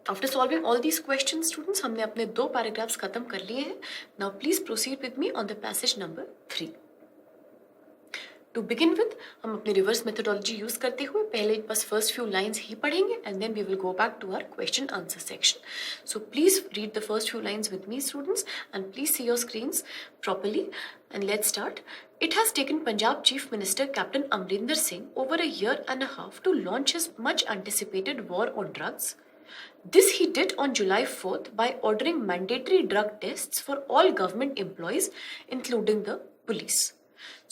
After solving all these question students, हमने अपने 2 paragraphs खत्म कर लिए हैं. Now please proceed with me on the passage number 3. To begin with, हम अपनी रिवर्स मेथोडोलॉजी यूज करते हुए पहले बस फर्स्ट फ्यू लाइन्स ही पढ़ेंगे and then we will go back to our question answer section. So please read the first few lines with me students and please see your screens properly and let's start. It has taken Punjab Chief Minister Captain Amrinder Singh over a year and a half to launch his much anticipated war on drugs. This he did on July 4th by ordering mandatory drug tests for all government employees including the police.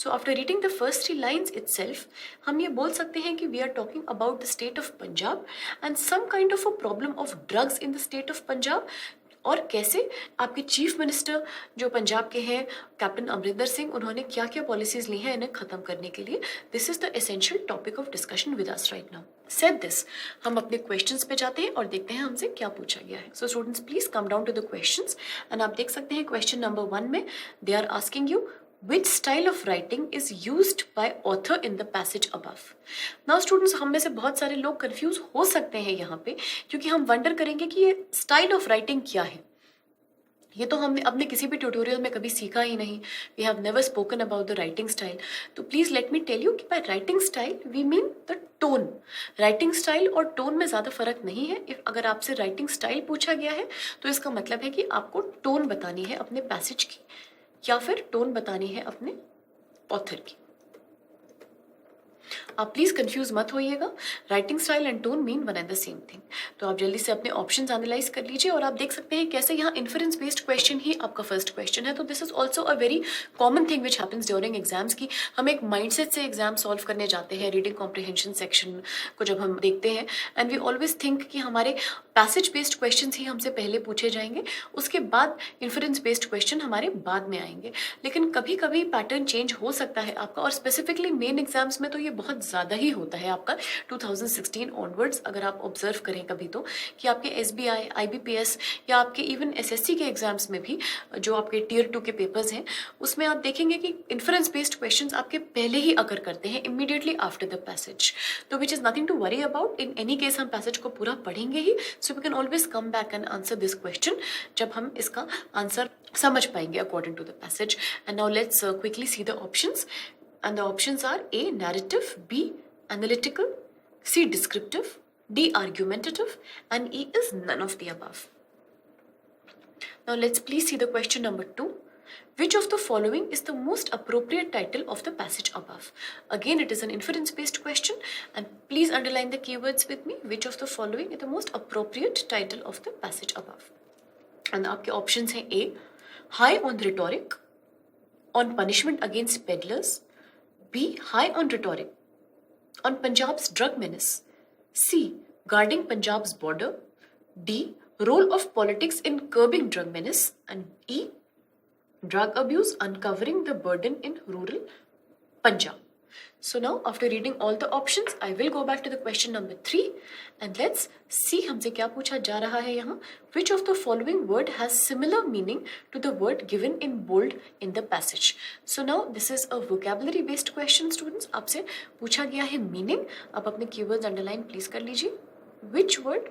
So after reading the first 3 lines itself, हम ये बोल सकते हैं कि we are talking about the state of Punjab and some kind of a problem of drugs in the state of Punjab. और कैसे आपके chief minister जो पंजाब के हैं कैप्टन अमरिंदर सिंह, उन्होंने क्या क्या पॉलिसीज ली हैं इन्हें खत्म करने के लिए. This is the essential topic of discussion with us right now. Said this, हम अपने क्वेश्चंस पे जाते हैं और देखते हैं हमसे क्या पूछा गया है. So students please come down to the questions and आप देख सकते हैं क्वेश्चन नंबर 1 में they are asking you which style of writing is used by author in the passage above. Now students, हम में से बहुत सारे लोग कंफ्यूज हो सकते हैं यहाँ पे, क्योंकि हम वंडर करेंगे कि ये स्टाइल ऑफ राइटिंग क्या है. ये तो हमने अपने किसी भी ट्यूटोरियल में कभी सीखा ही नहीं. We have never spoken about the writing style. तो please let me tell you कि by writing style we mean the tone. Writing style और टोन में ज़्यादा फर्क नहीं है. अगर आपसे राइटिंग स्टाइल पूछा गया है तो इसका मतलब है कि आपको टोन बतानी है अपने पैसेज की या फिर टोन बतानी है अपने ऑथर की. आप प्लीज कंफ्यूज मत होइएगा. Writing style and tone mean one and the same thing. तो आप जल्दी से अपने ऑप्शंस एनालाइज कर लीजिए और आप देख सकते हैं कैसे यहाँ इन्फरेंस बेस्ड क्वेश्चन ही आपका फर्स्ट क्वेश्चन है. तो this is also a very common thing which happens during exams की हम एक माइंडसेट से एग्जाम सॉल्व करने जाते हैं. रीडिंग कॉम्प्रिहेंशन सेक्शन को जब हम देखते हैं एंड वी ऑलवेज थिंक कि हमारे पैसेज बेस्ड क्वेश्चन ही हमसे पहले पूछे जाएंगे, उसके बाद इन्फरेंस बेस्ड क्वेश्चन हमारे बाद में आएंगे. लेकिन कभी कभी पैटर्न चेंज हो सकता है आपका, और स्पेसिफिकली मेन एग्जाम्स में तो ये बहुत ज़्यादा ही होता है आपका 2016 ऑनवर्ड्स. अगर आप ऑब्जर्व करें कभी तो कि आपके SBI, IBPS या आपके इवन SSC के एग्जाम्स में भी जो आपके टियर 2 के पेपर्स हैं उसमें आप देखेंगे कि इन्फरेंस बेस्ड क्वेश्चंस आपके पहले ही अगर करते हैं इमीडिएटली आफ्टर द पैसेज. तो which is nothing to worry about. In any case हम पैसेज को पूरा पढ़ेंगे ही. So we can always come back and answer this question जब हम इसका आंसर समझ पाएंगे according to the passage. And now let's quickly see the options. And the options are A. narrative, B. analytical, C. descriptive, D. argumentative, and E is none of the above. Now let's please see the question number 2. Which of the following is the most appropriate title of the passage above? Again, it is an inference-based question, and please underline the keywords with me. Which of the following is the most appropriate title of the passage above? And आपके options हैं A. High on rhetoric, on punishment against peddlers. B. High on rhetoric, on Punjab's drug menace. C. Guarding Punjab's border. D. Role of politics in curbing drug menace. And E. Drug abuse, uncovering the burden in rural Punjab. So now after reading all the options, I will go back to the question number 3 and let's see हमसे क्या पूछा जा रहा है यहाँ. Which of the following word has similar meaning to the word given in bold in the passage? So now this is a vocabulary based question students. आपसे पूछा गया है meaning. आप अपने keywords underline please कर लीजिए. Which word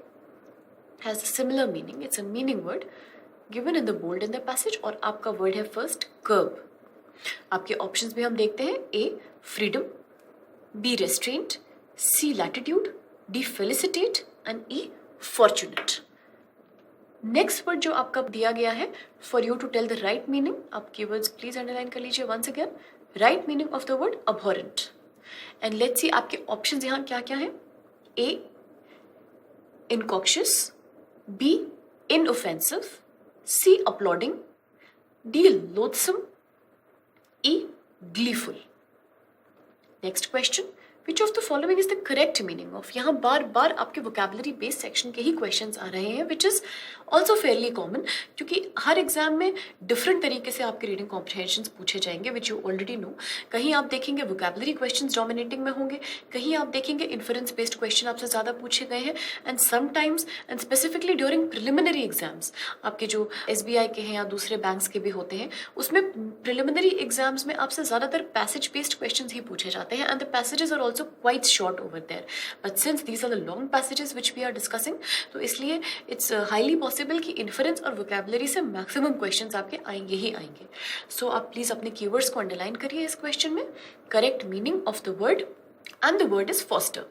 has a similar meaning? It's a meaning word given in the bold in the passage और आपका word है first curb. आपके ऑप्शंस भी हम देखते हैं. A. freedom, B. restraint, C. latitude, D. felicitate and E. fortunate. Next word जो आपका दिया गया है for you to tell the right meaning, आप कीवर्ड्स प्लीज अंडरलाइन कर लीजिए once again. Right meaning of the word abhorrent. And let's see आपके options यहाँ क्या क्या है. A. incautious, B. inoffensive, C. applauding, D. loathsome, E. gleeful. Next question. Which of the following is the correct meaning of? यहाँ बार बार आपके vocabulary based section के ही questions आ रहे हैं which is also fairly common क्योंकि हर एग्जाम में different तरीके से आपके reading comprehensions पूछे जाएंगे which you already know. कहीं आप देखेंगे vocabulary questions dominating में होंगे, कहीं आप देखेंगे inference based question आपसे ज़्यादा पूछे गए हैं and sometimes and specifically during preliminary exams आपके जो SBI के हैं या दूसरे banks के भी होते हैं उसमें preliminary exams में आपसे ज़्यादातर passage based questions ही पूछे जाते हैं and the passages are also also quite short over there. But since these are the long passages which we are discussing, तो इसलिए it's highly possible कि inference और vocabulary से maximum questions आपके आएंगे ही आएंगे. So आप please अपने keywords को underline करिए इस question में. Correct meaning of the word and the word is foster.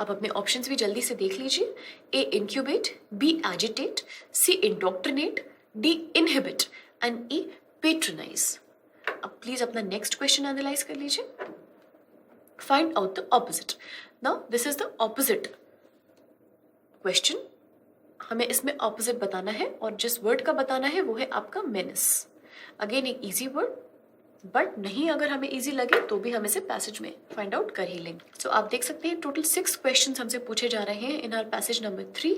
आप अपने ऑप्शंस भी जल्दी से देख लीजिए. A incubate, B agitate, C indoctrinate, D inhibit and E patronize. अब प्लीज अपना नेक्स्ट क्वेश्चन एनालाइज कर लीजिए. Find out the opposite. Now this is the opposite question. हमें इसमें ऑपोजिट बताना है और जिस वर्ड का बताना है वो है आपका मेनिस. अगेन एक इजी वर्ड, बट नहीं अगर हमें इजी लगे तो भी हम इसे पैसेज में फाइंड आउट कर ही लेंगे. सो आप देख सकते हैं टोटल 6 क्वेश्चन हमसे पूछे जा रहे हैं in our passage number 3.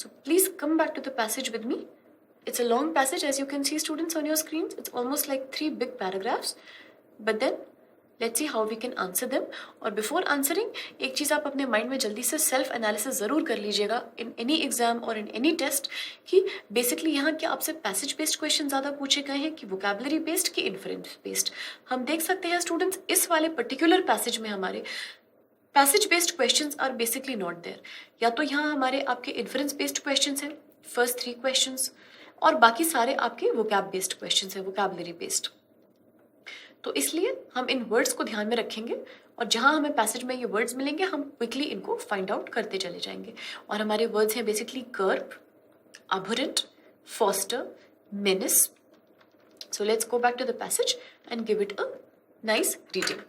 So please come back to the passage with me. It's a long passage, as you can see, students, on your screens. It's almost like 3 big paragraphs. But then, let's see how we can answer them. और before answering, एक चीज़ आप अपने mind में जल्दी से self analysis ज़रूर कर लीजिएगा in any exam or in any test कि basically यहाँ क्या आपसे passage based question ज़्यादा पूछे गए हैं कि vocabulary based कि inference based. हम देख सकते हैं students इस वाले particular passage में हमारे passage based questions are basically not there. या तो यहाँ हमारे आपके inference based questions हैं, first 3 questions, और बाकी सारे आपके वोकैब बेस्ड क्वेश्चंस है, वोकैबुलरी बेस्ड. तो इसलिए हम इन वर्ड्स को ध्यान में रखेंगे और जहां हमें पैसेज में ये वर्ड्स मिलेंगे हम क्विकली इनको फाइंड आउट करते चले जाएंगे. और हमारे वर्ड्स हैं basically curb, aberrant, foster, menace. So let's go back to the passage and give it a nice reading.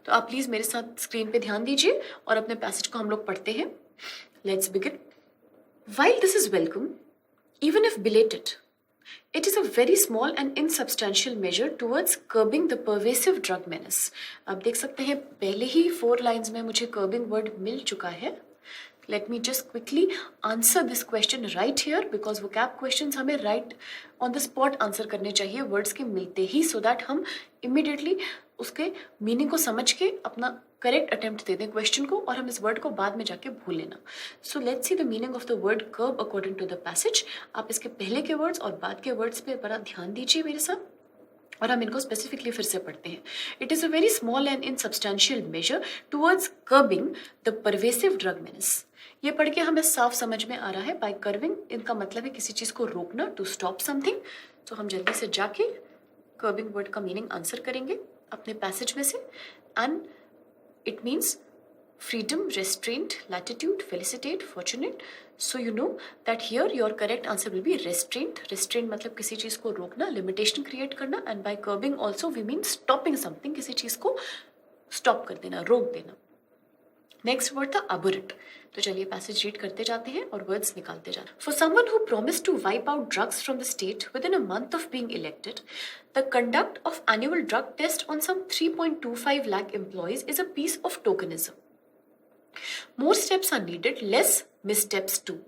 तो आप प्लीज मेरे साथ स्क्रीन पे ध्यान दीजिए और अपने पैसेज को हम लोग पढ़ते हैं. Let's begin. While this is welcome, even if belated, it is a very small and insubstantial measure towards curbing the pervasive drug menace. आप देख सकते हैं पहले ही 4 लाइन्स में मुझे curbing word मिल चुका है. Let me just quickly answer this question right here because vocab questions हमें right on the spot answer करने चाहिए words के मिलते ही, so that हम immediately उसके मीनिंग को समझ के अपना करेक्ट अटेम्प्ट दे दें क्वेश्चन को और हम इस वर्ड को बाद में जाके भूल लेना. So let's see the meaning of the word curb according to the passage. आप इसके पहले के वर्ड्स और बाद के वर्ड्स पे बड़ा ध्यान दीजिए मेरे साथ और हम इनको स्पेसिफिकली फिर से पढ़ते हैं. It is a very small and insubstantial measure towards curbing the pervasive drug menace. ये पढ़ के हमें साफ समझ में आ रहा है. बाय कर्बिंग इनका मतलब है किसी चीज़ को रोकना, टू स्टॉप समथिंग. तो हम जल्दी से जाके कर्बिंग वर्ड का मीनिंग आंसर करेंगे अपने पैसेज में से. And it means freedom, restraint, latitude, felicitate, fortunate. So you know that here your correct answer will be restraint. Restraint मतलब किसी चीज़ को रोकना, limitation create करना, and by curbing also we mean stopping something, किसी चीज़ को stop कर देना, रोक देना. नेक्स्ट वर्ड था अबोरेंट. तो चलिए पैसेज रीड करते जाते हैं और वर्ड्स निकालते जाते हैं. For someone who promised to wipe out drugs from the state within a month of being elected, the conduct of annual drug test on some 3.25 lakh employees is a piece of tokenism. More steps are needed, less missteps too.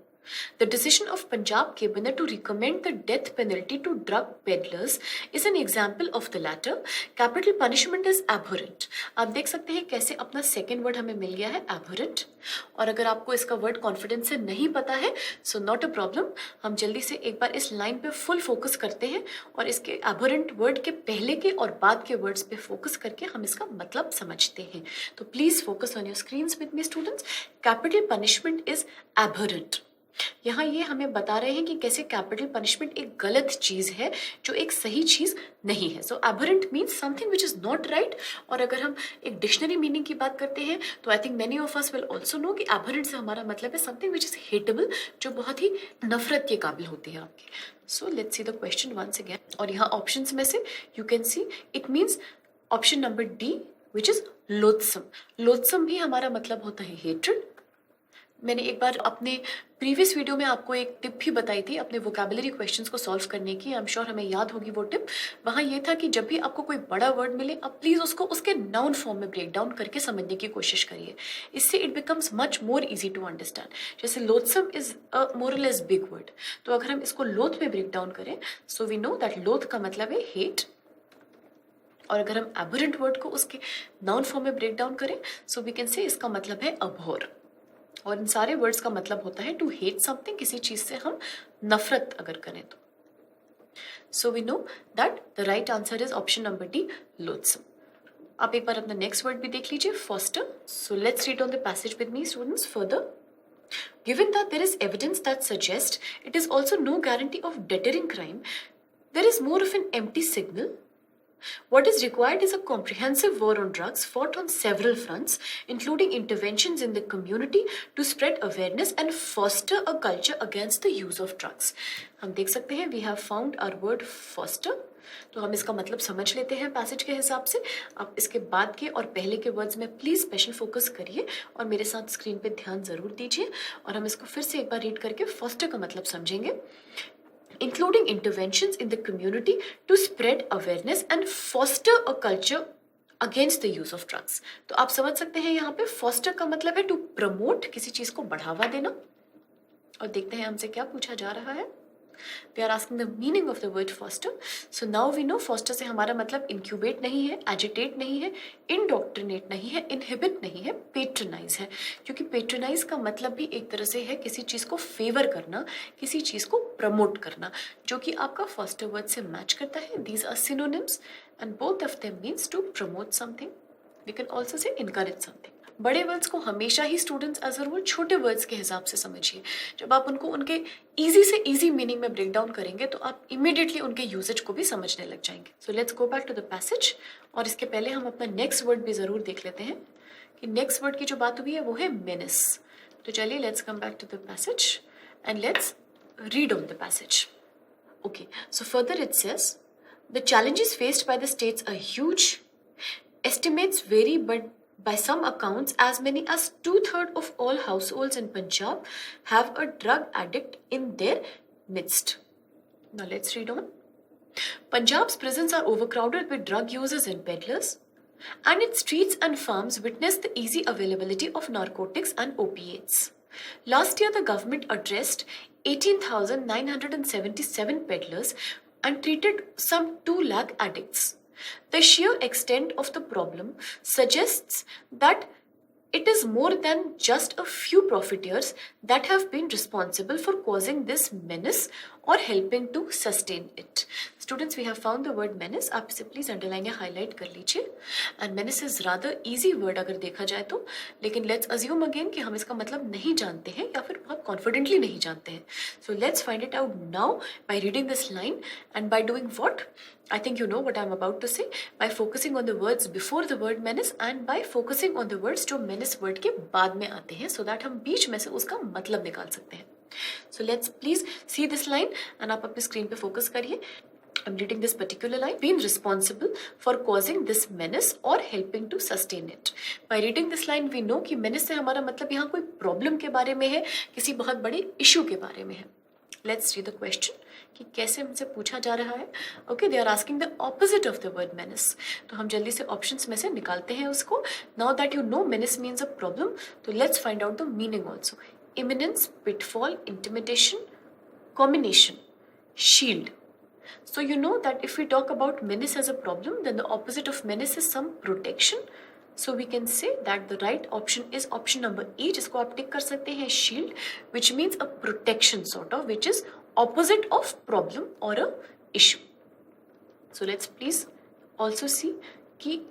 The decision of Punjab cabinet to recommend the death penalty to drug peddlers is an example of the latter. Capital punishment is abhorrent. आप देख सकते हैं कैसे अपना second word हमें मिल गया है abhorrent. और अगर आपको इसका वर्ड कॉन्फिडेंस से नहीं पता है सो नॉट अ प्रॉब्लम. हम जल्दी से एक बार इस लाइन पे फुल फोकस करते हैं और इसके abhorrent वर्ड के पहले के और बाद के वर्ड्स पे फोकस करके हम इसका मतलब समझते हैं. तो please focus on your screens with me students. Capital punishment is abhorrent. यहाँ ये हमें बता रहे हैं कि कैसे कैपिटल पनिशमेंट एक गलत चीज है जो एक सही चीज नहीं है. So aberrant means something which is not right. और अगर हम एक डिक्शनरी मीनिंग की बात करते हैं तो I think many of us will also know कि एबरेंट से हमारा मतलब है समथिंग विच इज हेटेबल, जो बहुत ही नफरत के काबिल होती है आपकी. So let's see the question once again. और यहाँ ऑप्शंस में से you can see it means option number D which is loathsome. Loathsome भी हमारा मतलब होता है हेट्रेड. मैंने एक बार अपने प्रीवियस वीडियो में आपको एक टिप भी बताई थी अपने वोकैबुलरी क्वेश्चंस को सॉल्व करने की. आई एम श्योर हमें याद होगी वो टिप. वहाँ ये था कि जब भी आपको कोई बड़ा वर्ड मिले आप प्लीज़ उसको उसके नाउन फॉर्म में ब्रेक डाउन करके समझने की कोशिश करिए. इससे it becomes much more easy to understand. जैसे loathsome is a more or less big word, तो अगर हम इसको लोथ में ब्रेक डाउन करें सो वी नो दैट लोथ का मतलब है हेट. और अगर हम एबरेंट वर्ड को उसके नाउन फॉर्म में ब्रेक डाउन करें सो वी कैन से इसका मतलब है अभोर. और इन सारे वर्ड्स का मतलब होता है टू हेट समथिंग, किसी चीज से हम नफरत अगर करें तो. So we know that the right answer is option number D loathsome. आप एक बार अपना नेक्स्ट वर्ड भी देख लीजिए, foster. So let's read on the passage with me, students, further. Given that there is evidence that suggests it is also no guarantee of deterring crime, there is more of an empty signal. What is required is a comprehensive war on drugs fought on several fronts, including interventions in the community to spread awareness and foster a culture against the use of drugs. हम देख सकते हैं we have found our word foster. तो हम इसका मतलब समझ लेते हैं पैसेज के हिसाब से. आप इसके बाद के और पहले के वर्ड्स में प्लीज स्पेशल फोकस करिए और मेरे साथ स्क्रीन पे ध्यान जरूर दीजिए और हम इसको फिर से एक बार रीड करके फोस्टर का मतलब समझेंगे. Including interventions in the community to spread awareness and foster a culture against the use of drugs. तो आप समझ सकते हैं यहाँ पे foster का मतलब है to promote, किसी चीज को बढ़ावा देना. और देखते हैं हमसे क्या पूछा जा रहा है. They are asking the meaning of the word foster. So now we know foster से हमारा मतलब incubate नहीं है, agitate नहीं है, indoctrinate नहीं है, inhibit नहीं है, patronize है. क्योंकि patronize का मतलब भी एक तरह से है किसी चीज को favor करना, किसी चीज को promote करना, जो कि आपका foster word से match करता है. These are synonyms and both of them means to promote something. We can also say encourage something. बड़े वर्ड्स को हमेशा ही स्टूडेंट्स एज अ रूल छोटे वर्ड्स के हिसाब से समझिए. जब आप उनको उनके इजी से इजी मीनिंग में ब्रेक डाउन करेंगे तो आप इमीडिएटली उनके यूजेज को भी समझने लग जाएंगे. So let's go back to the passage. और इसके पहले हम अपना नेक्स्ट वर्ड भी जरूर देख लेते हैं कि नेक्स्ट वर्ड की जो बात हुई है वो है मेनिस. तो चलिए let's come back to the passage and let's read on the passage. Okay, so further it says the challenges faced by the states are huge. Estimates vary, but by some accounts, as many as 2/3 of all households in Punjab have a drug addict in their midst. Now let's read on. Punjab's prisons are overcrowded with drug users and peddlers, and its streets and farms witness the easy availability of narcotics and opiates. Last year, the government addressed 18,977 peddlers and treated some 2 lakh addicts. The sheer extent of the problem suggests that it is more than just a few profiteers that have been responsible for causing this menace or helping to sustain it. Students, we have found the word menace. आप इसे please underline या highlight कर लीजिए. And menace is rather easy word अगर देखा जाए तो, लेकिन लेट्स अज्यूम अगेन कि हम इसका मतलब नहीं जानते हैं या फिर बहुत कॉन्फिडेंटली नहीं जानते हैं. So let's find it out now by reading this line and by doing what? I think you know what I'm about to say. By focusing on the words before the word menace and by focusing on the words जो menace word के बाद में आते हैं, so that हम बीच में से उसका मतलब निकाल सकते हैं. So let's please see this line and आप अपने स्क्रीन पे फोकस करिए. I'm reading this particular line. Being responsible for causing this menace or helping to sustain it. By reading this line, we know कि menace से हमारा मतलब यहाँ कोई problem के बारे में है, किसी बहुत बड़े issue के बारे में है. Let's read the question कि कैसे हमसे पूछा जा रहा है. Okay, they are asking the opposite of the word menace. तो हम जल्दी से options में से निकालते हैं उसको. Now that you know menace means a problem, तो let's find out the meaning also. Imminence, pitfall, intimidation, combination, shield. So you know that if we talk about menace as a problem, then the opposite of menace is some protection. So we can say that the right option is option number E, जिसको आप टिक कर सकते हैं shield, which means a protection sort of, which is opposite of problem or a issue. So let's please also see कि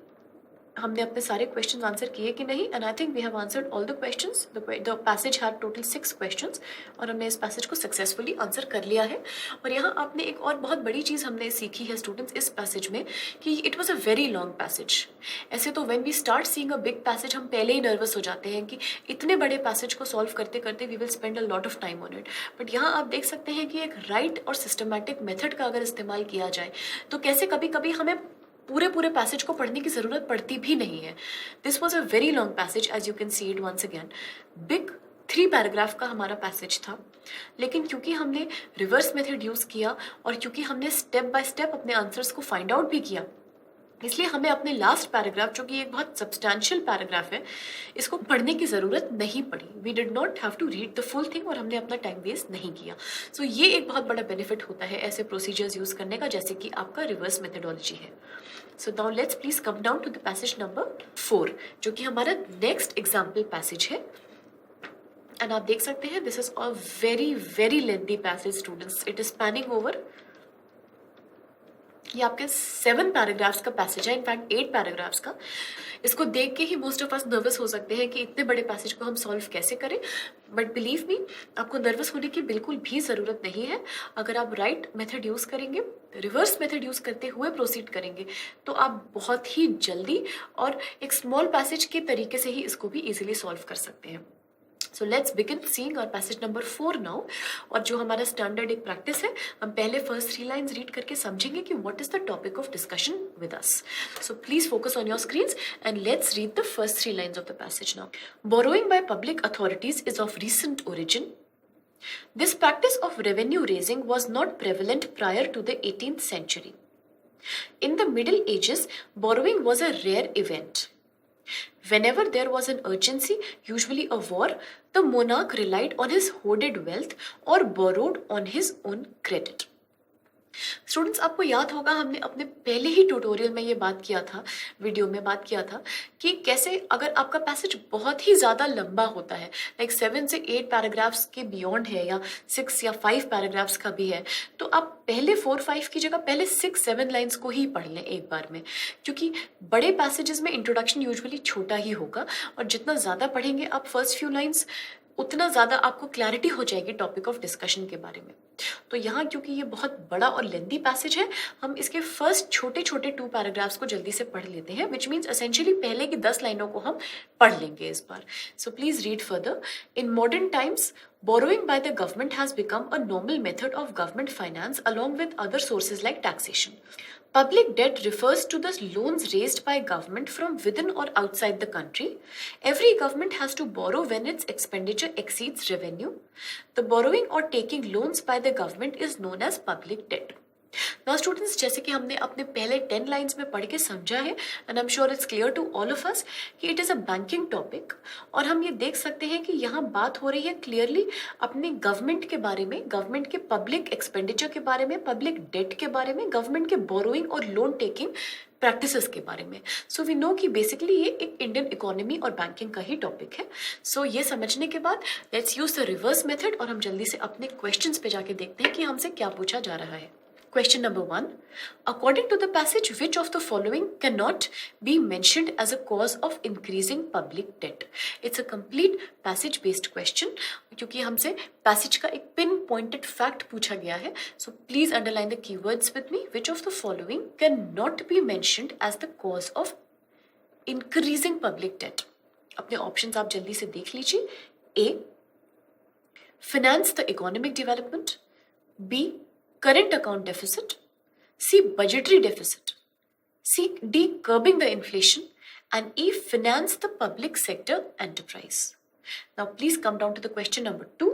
हमने अपने सारे questions answer किए कि नहीं. And I think we have answered all the questions. The passage had total 6 questions और हमने इस पैसेज को सक्सेसफुली आंसर कर लिया है. और यहाँ आपने एक और बहुत बड़ी चीज़ हमने सीखी है स्टूडेंट्स इस पैसेज में कि it was a very long passage. ऐसे तो when we start seeing a big passage हम पहले ही नर्वस हो जाते हैं कि इतने बड़े पैसेज को सॉल्व करते करते we will spend a lot of time on it. But यहाँ आप देख सकते हैं कि एक राइट और सिस्टमैटिक मेथड का अगर इस्तेमाल किया जाए तो कैसे कभी कभी हमें पूरे पैसेज को पढ़ने की जरूरत पड़ती भी नहीं है. This was a very long passage as you can see it once again. Big 3 paragraph का हमारा पैसेज था, लेकिन क्योंकि हमने रिवर्स मेथड यूज किया और क्योंकि हमने स्टेप बाय स्टेप अपने आंसर्स को फाइंड आउट भी किया, इसलिए हमें अपने लास्ट पैराग्राफ जो कि एक बहुत सब्सटैंशियल पैराग्राफ है इसको पढ़ने की ज़रूरत नहीं पड़ी. We did not have to read the full thing और हमने अपना टाइम वेस्ट नहीं किया. सो ये एक बहुत बड़ा बेनिफिट होता है ऐसे प्रोसीजर्स यूज़ करने का जैसे कि आपका रिवर्स मेथडोलॉजी है. So now let's please come down to the passage number 4 जो कि हमारा नेक्स्ट एग्जाम्पल पैसेज है. एंड आप देख सकते हैं this is a very very lengthy passage students. It is spanning over ये आपके 7 पैराग्राफ्स का पैसेज है, इनफैक्ट 8 पैराग्राफ्स का। इसको देख के ही मोस्ट ऑफ अस नर्वस हो सकते हैं कि इतने बड़े पैसेज को हम सॉल्व कैसे करें, बट बिलीव मी, आपको नर्वस होने की बिल्कुल भी ज़रूरत नहीं है। अगर आप राइट मेथड यूज़ करेंगे, रिवर्स मेथड यूज़ करते हुए प्रोसीड करेंगे, तो आप बहुत ही जल्दी और एक स्मॉल पैसेज के तरीके से ही इसको भी ईजिली सॉल्व कर सकते हैं। So let's begin seeing our passage number 4 now. और जो हमारा स्टैंडर्ड एक प्रैक्टिस है, हम पहले फर्स्ट 3 लाइन्स रीड करके समझेंगे कि what is the topic of discussion with us. So please focus on your screens and let's read the first 3 lines of the passage now. Borrowing by public authorities is of recent origin. This practice of revenue raising was not prevalent prior to the 18th century. In the Middle Ages, borrowing was a rare event. Whenever there was an urgency, usually a war, the monarch relied on his hoarded wealth or borrowed on his own credit. Students, आपको याद होगा हमने अपने पहले ही tutorial में ये बात किया था, वीडियो में बात किया था कि कैसे अगर आपका पैसेज बहुत ही ज़्यादा लंबा होता है, लाइक 7 से 8 पैराग्राफ्स के बियॉन्ड है या 6 या 5 पैराग्राफ्स का भी है, तो आप पहले 4-5 की जगह पहले 6-7 लाइन्स को ही पढ़ लें एक बार में, क्योंकि बड़े पैसेजेस में इंट्रोडक्शन यूजुअली छोटा ही होगा और जितना ज़्यादा पढ़ेंगे आप फर्स्ट फ्यू लाइन्स, उतना ज़्यादा आपको क्लैरिटी हो जाएगी टॉपिक ऑफ डिस्कशन के बारे में। तो यहाँ क्योंकि ये बहुत बड़ा और लेंदी पैसेज है, हम इसके फर्स्ट छोटे छोटे 2 पैराग्राफ्स को जल्दी से पढ़ लेते हैं, विच मीन्स एसेंशियली पहले की 10 लाइनों को हम पढ़ लेंगे इस बार। So please read further. In modern times, borrowing by the government has become a normal method of government finance along with other sources like taxation. Public debt refers to the loans raised by government from within or outside the country. Every government has to borrow when its expenditure exceeds revenue. The borrowing or taking loans by the government is known as public debt. Now students, जैसे कि हमने अपने पहले 10 lines में पढ़ के समझा है, and I am sure it's clear to all of us कि it is a banking topic, और हम ये देख सकते हैं कि यहाँ बात हो रही है क्लियरली अपने गवर्नमेंट के बारे में, गवर्नमेंट के पब्लिक एक्सपेंडिचर के बारे में, पब्लिक डेट के बारे में, गवर्नमेंट के बोरोइंग और लोन टेकिंग प्रैक्टिसेस के बारे में। सो वी नो कि बेसिकली ये एक इंडियन इकोनॉमी और बैंकिंग का ही टॉपिक है। सो ये समझने के बाद let's use the reverse method और हम जल्दी से अपने क्वेश्चंस पे जाके देखते हैं कि हमसे क्या पूछा जा रहा है। Question number 1. According to the passage, which of the following cannot be mentioned as a cause of increasing public debt? It's a complete passage based question, क्योंकि हमसे passage का एक pin pointed fact पूछा गया है. So please underline the keywords with me. Which of the following cannot be mentioned as the cause of increasing public debt? अपने options आप जल्दी से देख लीजिए. A. Finance the economic development. B. Current account deficit. C. Budgetary deficit. C. D. Curbing the inflation. And E. Finance the public sector enterprise. Now please come down to the question number 2,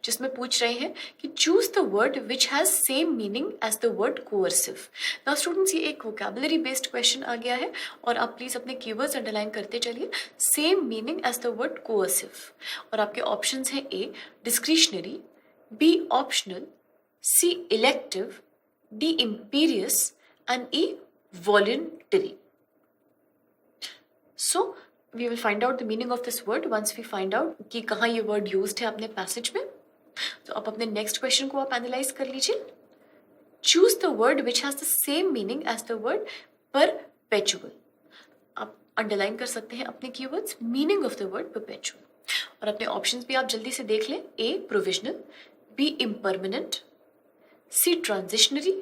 जिसमें पूछ रहे हैं कि choose the word which has same meaning as the word coercive. Now students, ये एक vocabulary based question आ गया है और आप प्लीज अपने keywords अंडरलाइन करते चलिए. Same meaning as the word coercive. और आपके options हैं A. Discretionary. B. Optional. C. Elective. D. Imperious. And E. Voluntary. So we will find out the meaning of this word once we find out कि कहाँ ये word used है अपने passage में. तो अब अपने next question को आप analyze कर लीजिए. Choose the word which has the same meaning as the word perpetual. आप underline कर सकते हैं अपने keywords meaning of the word perpetual. और अपने options भी आप जल्दी से देख लें. A. Provisional. B. Impermanent. C. Transitionary.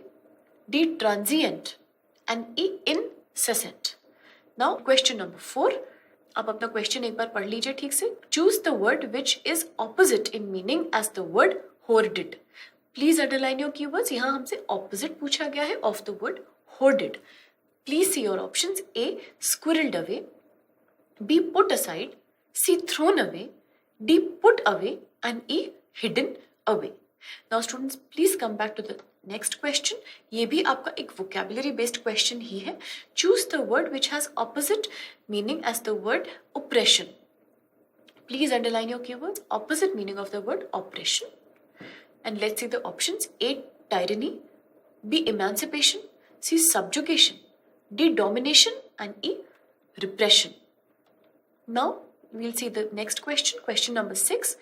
D. Transient. And E. Incessant. Now question number 4. आप अपना question एक बार पढ़ लीजिए ठीक से. Choose the word which is opposite in meaning as the word hoarded. Please underline your keywords. यहाँ हमसे opposite पूछा गया है of the word hoarded. Please see your options. A. Squirreled away. B. Put aside. C. Thrown away. D. Put away. And E. Hidden away. Now students, please come back to the next question. ये भी आपका एक vocabulary based question ही है. Choose the word which has opposite meaning as the word oppression. Please underline your keywords. Opposite meaning of the word oppression. And let's see the options. A. Tyranny. B. Emancipation. C. Subjugation. D. Domination. And E. Repression. Now we'll see the next question. Question number 6.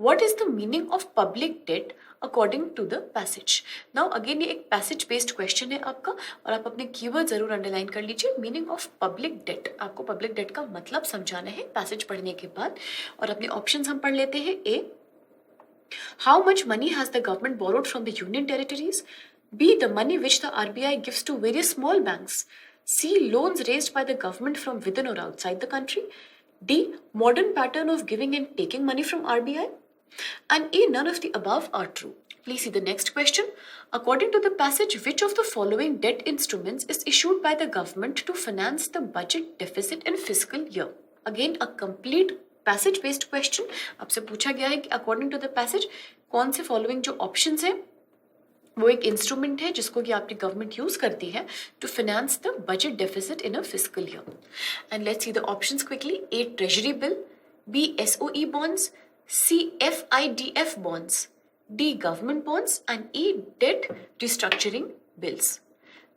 What is the meaning of public debt according to the passage? Now again ये एक passage based question है आपका, और आप अपने keyword जरूर underline कर लीजिए. मीनिंग ऑफ पब्लिक डेट, आपको पब्लिक डेट का मतलब समझाना है पैसेज पढ़ने के बाद. और अपने ऑप्शंस हम पढ़ लेते हैं. ए, how much money has the government borrowed from the union territories? B, the money which the RBI gives to various small banks. C, loans raised by the government from within or outside the country. D, modern pattern of giving and taking money from RBI. And A, none of the above are true. Please see the next question. According to the passage, which of the following debt instruments is issued by the government to finance the budget deficit in fiscal year? Again, a complete passage based question. आपसे पूछा गया है कि according to the passage कौन से following जो options हैं वो एक इंस्ट्रूमेंट है जिसको कि आपकी गवर्नमेंट यूज करती है to finance the budget deficit in a fiscal year. And let's see the options quickly. A, treasury bill. B, SOE bonds. C, FIDF bonds. D, government bonds. And E, debt restructuring bills.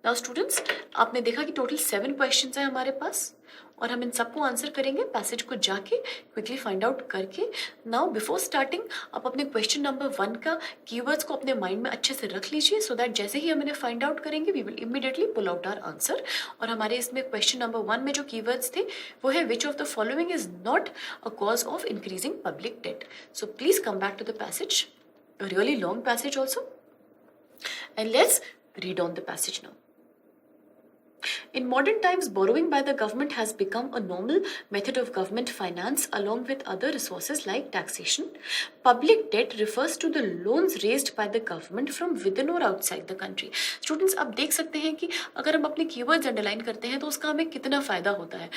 Now students, आपने देखा कि total 7 questions हैं हमारे पास, और हम इन सबको answer करेंगे passage को जाके क्विकली फाइंड आउट करके. नाउ बिफोर स्टार्टिंग आप अपने क्वेश्चन नंबर 1 का कीवर्ड्स को अपने माइंड में अच्छे से रख लीजिए, सो दैट जैसे ही हम इन्हें फाइंड आउट करेंगे we will immediately pull out our answer. और हमारे इसमें क्वेश्चन नंबर 1 में जो कीवर्ड्स थे वो है which of the following is not a cause of increasing public debt. So please come back to the passage, a really long passage also, and let's read on the passage now. In modern times, borrowing by the government has become a normal method of government finance along with other resources like taxation. Public debt refers to the loans raised by the government from within or outside the country. Students, आप देख सकते हैं कि अगर हम अपने keywords underline करते हैं तो उसका हमें कितना फायदा होता है.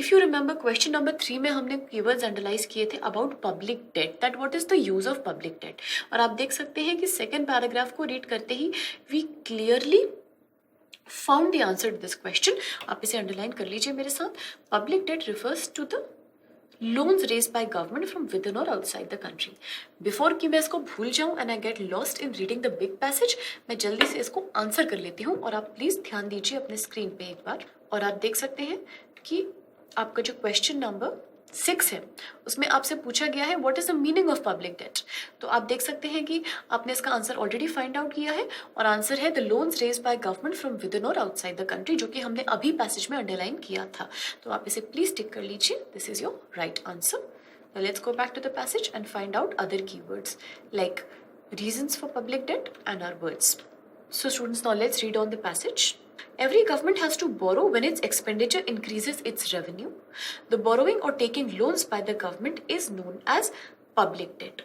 If you remember question number 3 में हमने keywords underline किए थे about public debt, that what is the use of public debt. और आप देख सकते हैं कि second paragraph को read करते ही we clearly found the answer to this question. आप इसे अंडरलाइन कर लीजिए मेरे साथ. Public debt refers to the loans raised by government from within or outside the country. Before कि मैं इसको भूल जाऊं and I get lost in reading the big passage, मैं जल्दी से इसको आंसर कर लेती हूँ, और आप प्लीज ध्यान दीजिए अपने स्क्रीन पे एक बार. और आप देख सकते हैं कि आपका जो क्वेश्चन नंबर 6 है उसमें आपसे पूछा गया है what is the meaning of public debt. तो आप देख सकते हैं कि आपने इसका आंसर ऑलरेडी फाइंड आउट किया है, और आंसर है the loans raised by government from with in और आउटसाइड द कंट्री, जो कि हमने अभी पैसेज में अंडरलाइन किया था. तो आप इसे प्लीज टिक कर लीजिए. This is your right answer. Now let's go back to the passage and find out other keywords like reasons for public debt and our words. So students, now let's read on the passage. Every government has to borrow when its expenditure increases its revenue. The borrowing or taking loans by the government is known as public debt.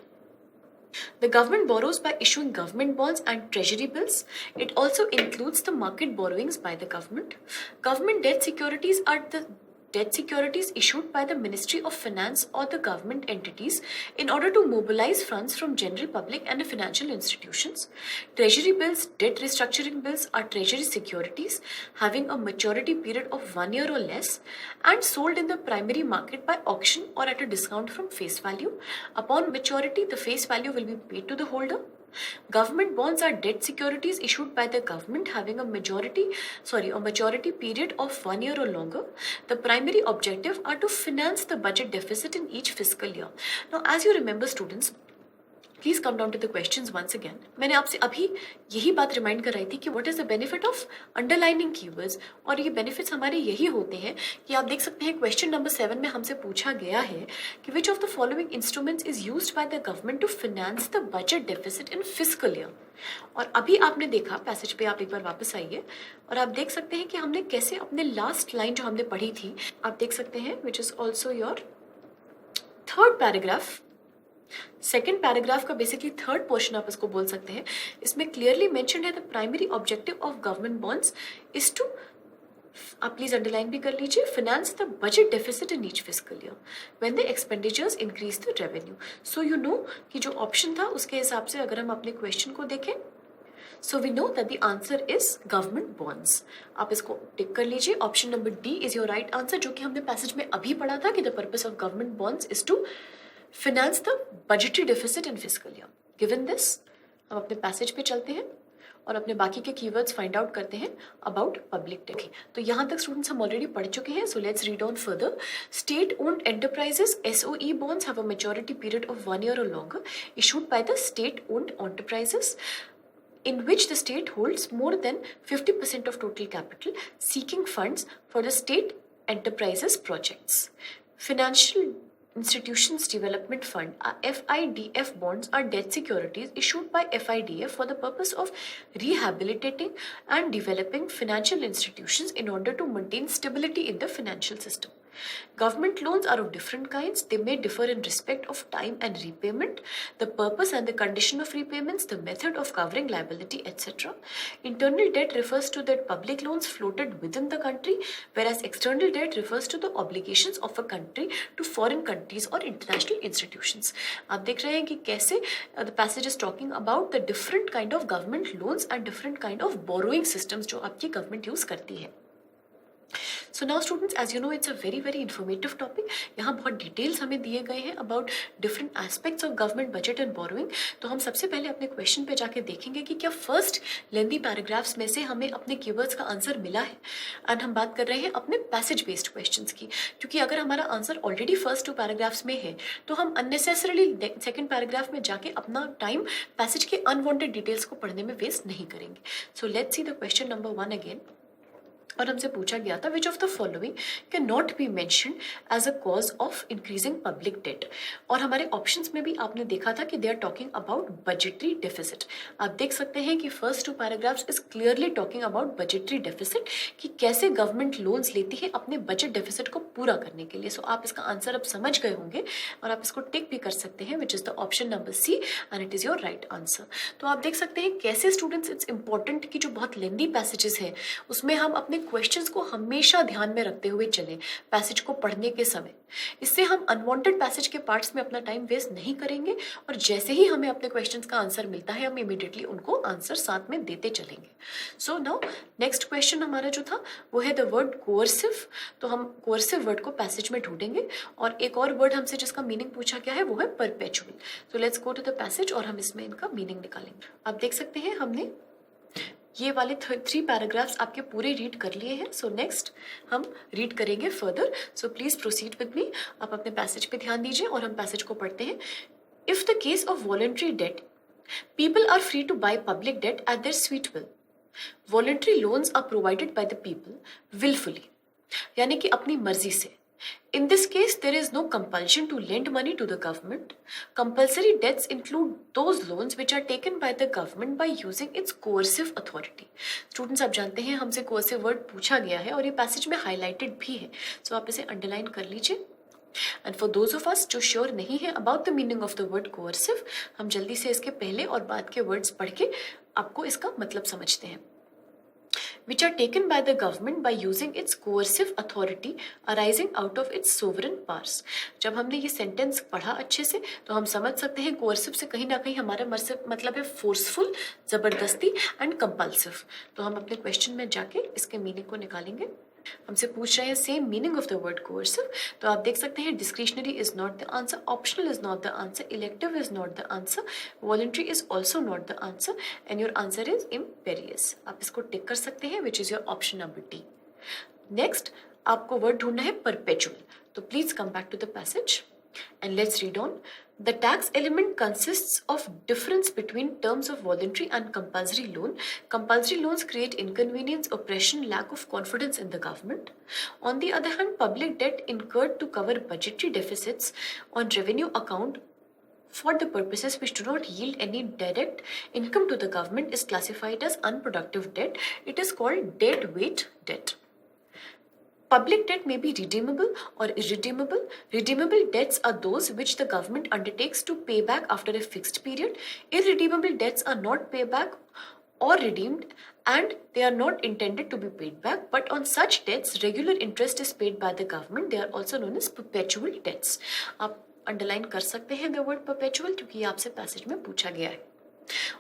The government borrows by issuing government bonds and treasury bills. It also includes the market borrowings by the government. Government debt securities are the debt securities issued by the Ministry of Finance or the government entities in order to mobilize funds from general public and financial institutions. Treasury bills, debt restructuring bills are treasury securities having a maturity period of 1 year or less and sold in the primary market by auction or at a discount from face value. Upon maturity, the face value will be paid to the holder. Government bonds are debt securities issued by the government having a maturity period of 1 year or longer. The primary objective are to finance the budget deficit in each fiscal year. Now, as you remember, students, please come down to the questions once again. मैंने आपसे अभी यही बात remind कराई थी कि what is the benefit of underlining keywords, और ये बेनिफिट्स हमारे यही होते हैं कि आप देख सकते हैं क्वेश्चन नंबर 7 में हमसे पूछा गया है कि which of the following instruments is used by the government to finance the budget deficit in fiscal year. और अभी आपने देखा पैसेज पे, आप एक बार वापस आइए और आप देख सकते हैं कि हमने कैसे अपने लास्ट लाइन जो हमने पढ़ी थी, आप देख सकते हैं which is also your third paragraph. Second paragraph का बेसिकली थर्ड पोर्शन आप इसको बोल सकते हैं. इसमें क्लियरली मेंशन्ड है the primary objective of government bonds is to, आप प्लीज अंडरलाइन भी कर लीजिए, finance the budget deficit in each fiscal year when the expenditures increase the revenue. So you know कि जो ऑप्शन था उसके हिसाब से अगर हम अपने क्वेश्चन को देखें, so we know that the answer is government bonds. आप इसको टिक कर लीजिए. Option number D is your right answer, जो कि हमने पैसेज में अभी पढ़ा था कि the purpose of government bonds is to finance the budgetary deficit in fiscal year. Given this, हम अपने पैसेज पे चलते हैं और अपने बाकी के कीवर्ड्स फाइंड आउट करते हैं अबाउट पब्लिक डेट। तो यहाँ तक स्टूडेंट्स हम ऑलरेडी पढ़ चुके हैं, so let's read on further. State owned enterprises SOE bonds have a maturity period of 1 year or longer issued by the state owned enterprises in which the state holds more than 50% of total capital seeking funds for the state enterprises projects. Financial Institutions Development Fund FIDF bonds are debt securities issued by FIDF for the purpose of rehabilitating and developing financial institutions in order to maintain stability in the financial system. Government loans are of different kinds. They may differ in respect of time and repayment, the purpose and the condition of repayments, the method of covering liability, etc. Internal debt refers to the public loans floated within the country, whereas external debt refers to the obligations of a country to foreign countries or international institutions. आप देख रहे हैं कि कैसे the passage is talking about the different kind of government loans and different kind of borrowing systems जो आपकी government use करती है. So now students, as you know, it's a very informative topic. यहाँ बहुत डिटेल्स हमें दिए गए हैं about different aspects of government budget and borrowing. तो हम सबसे पहले अपने क्वेश्चन पे जाके देखेंगे कि क्या फर्स्ट लेंदी पैराग्राफ्स में से हमें अपने कीवर्ड्स का आंसर मिला है, एंड हम बात कर रहे हैं अपने पैसेज बेस्ड क्वेश्चंस की, क्योंकि अगर हमारा आंसर ऑलरेडी फर्स्ट 2 पैराग्राफ्स में है तो हम अननेसेसरली सेकेंड पैराग्राफ में जाके अपना टाइम पैसेज के अनवांटेड डिटेल्स को पढ़ने में वेस्ट नहीं करेंगे. So let's see the question number 1 again. और हमसे पूछा गया था which of the following can not be mention as a cause of increasing public debt. और हमारे ऑप्शंस में भी आपने देखा था कि they are talking about budgetary deficit. आप देख सकते हैं कि first 2 paragraphs is clearly talking about budgetary deficit, कि कैसे गवर्नमेंट लोन्स लेती है अपने बजट डेफिसिट को पूरा करने के लिए. सो आप इसका आंसर अब समझ गए होंगे और आप इसको टिक भी कर सकते हैं, which is the option number C, and it is your right answer. तो आप देख सकते हैं कैसे स्टूडेंट्स इट्स इंपॉर्टेंट कि जो बहुत लेंदी पैसेजेस है उसमें हम अपने क्वेश्चंस को हमेशा ध्यान में रखते हुए चलें पैसेज को पढ़ने के समय. इससे हम अनवांटेड पैसेज के पार्ट्स में अपना टाइम वेस्ट नहीं करेंगे, और जैसे ही हमें अपने क्वेश्चंस का आंसर मिलता है हम इमीडिएटली उनको आंसर साथ में देते चलेंगे. सो नाउ नेक्स्ट क्वेश्चन हमारा जो था वो है द वर्ड कोर्सिव. तो हम कोर्सिव वर्ड को पैसेज में ढूंढेंगे, और एक और वर्ड हमसे जिसका मीनिंग पूछा गया है वो है परपेचुअल. तो let's go to the passage और हम इसमें इनका मीनिंग निकालेंगे. आप देख सकते हैं हमने ये वाले 3 पैराग्राफ्स आपके पूरे रीड कर लिए हैं. सो नेक्स्ट हम रीड करेंगे further. So please proceed with मी. आप अपने पैसेज पे ध्यान दीजिए और हम पैसेज को पढ़ते हैं. If the case of voluntary debt, people are free to buy public debt at their sweet will. Voluntary loans are provided by the people wilfully, यानी कि अपनी मर्जी से. In this case, there is no compulsion to lend money to the government. Compulsory debts include those loans which are taken by the government by using its coercive authority. Students, आप जानते हैं हमसे coercive word पूछा गया है और ये passage में हाईलाइटेड भी है, so आप इसे अंडरलाइन कर लीजिए. And for those of us जो श्योर नहीं है about the meaning of the word coercive, हम जल्दी से इसके पहले और बाद के वर्ड्स पढ़ के आपको इसका मतलब समझते हैं. Which are taken by the government by using its coercive authority arising out of its sovereign powers. जब हमने ये सेंटेंस पढ़ा अच्छे से तो हम समझ सकते हैं coercive से कहीं ना कहीं हमारा मतलब है फोर्सफुल, जबरदस्ती एंड कंपल्सिव. तो हम अपने क्वेश्चन में जाके इसके मीनिंग को निकालेंगे. हमसे पूछ रहे हैं same meaning of the word coercive. तो आप देख सकते हैं discretionary is not the answer, optional is not the answer, elective is not the answer, voluntary is also not the answer, and your answer is imperious. आप इसको tick कर सकते हैं, which is your option number D. Next आपको word ढूंढना है perpetual. तो please come back to the passage and let's read on. The tax element consists of difference between terms of voluntary and compulsory loan. Compulsory loans create inconvenience, oppression, lack of confidence in the government. On the other hand, public debt incurred to cover budgetary deficits on revenue account for the purposes which do not yield any direct income to the government is classified as unproductive debt. It is called dead weight debt. Public debt may be redeemable or irredeemable. Redeemable debts are those which the government undertakes to pay back after a fixed period. Irredeemable debts are not payback or redeemed, and they are not intended to be paid back. But on such debts, regular interest is paid by the government. They are also known as perpetual debts. आप underline कर सकते हैं the word perpetual, क्योंकि ये आपसे passage में पूछा गया है.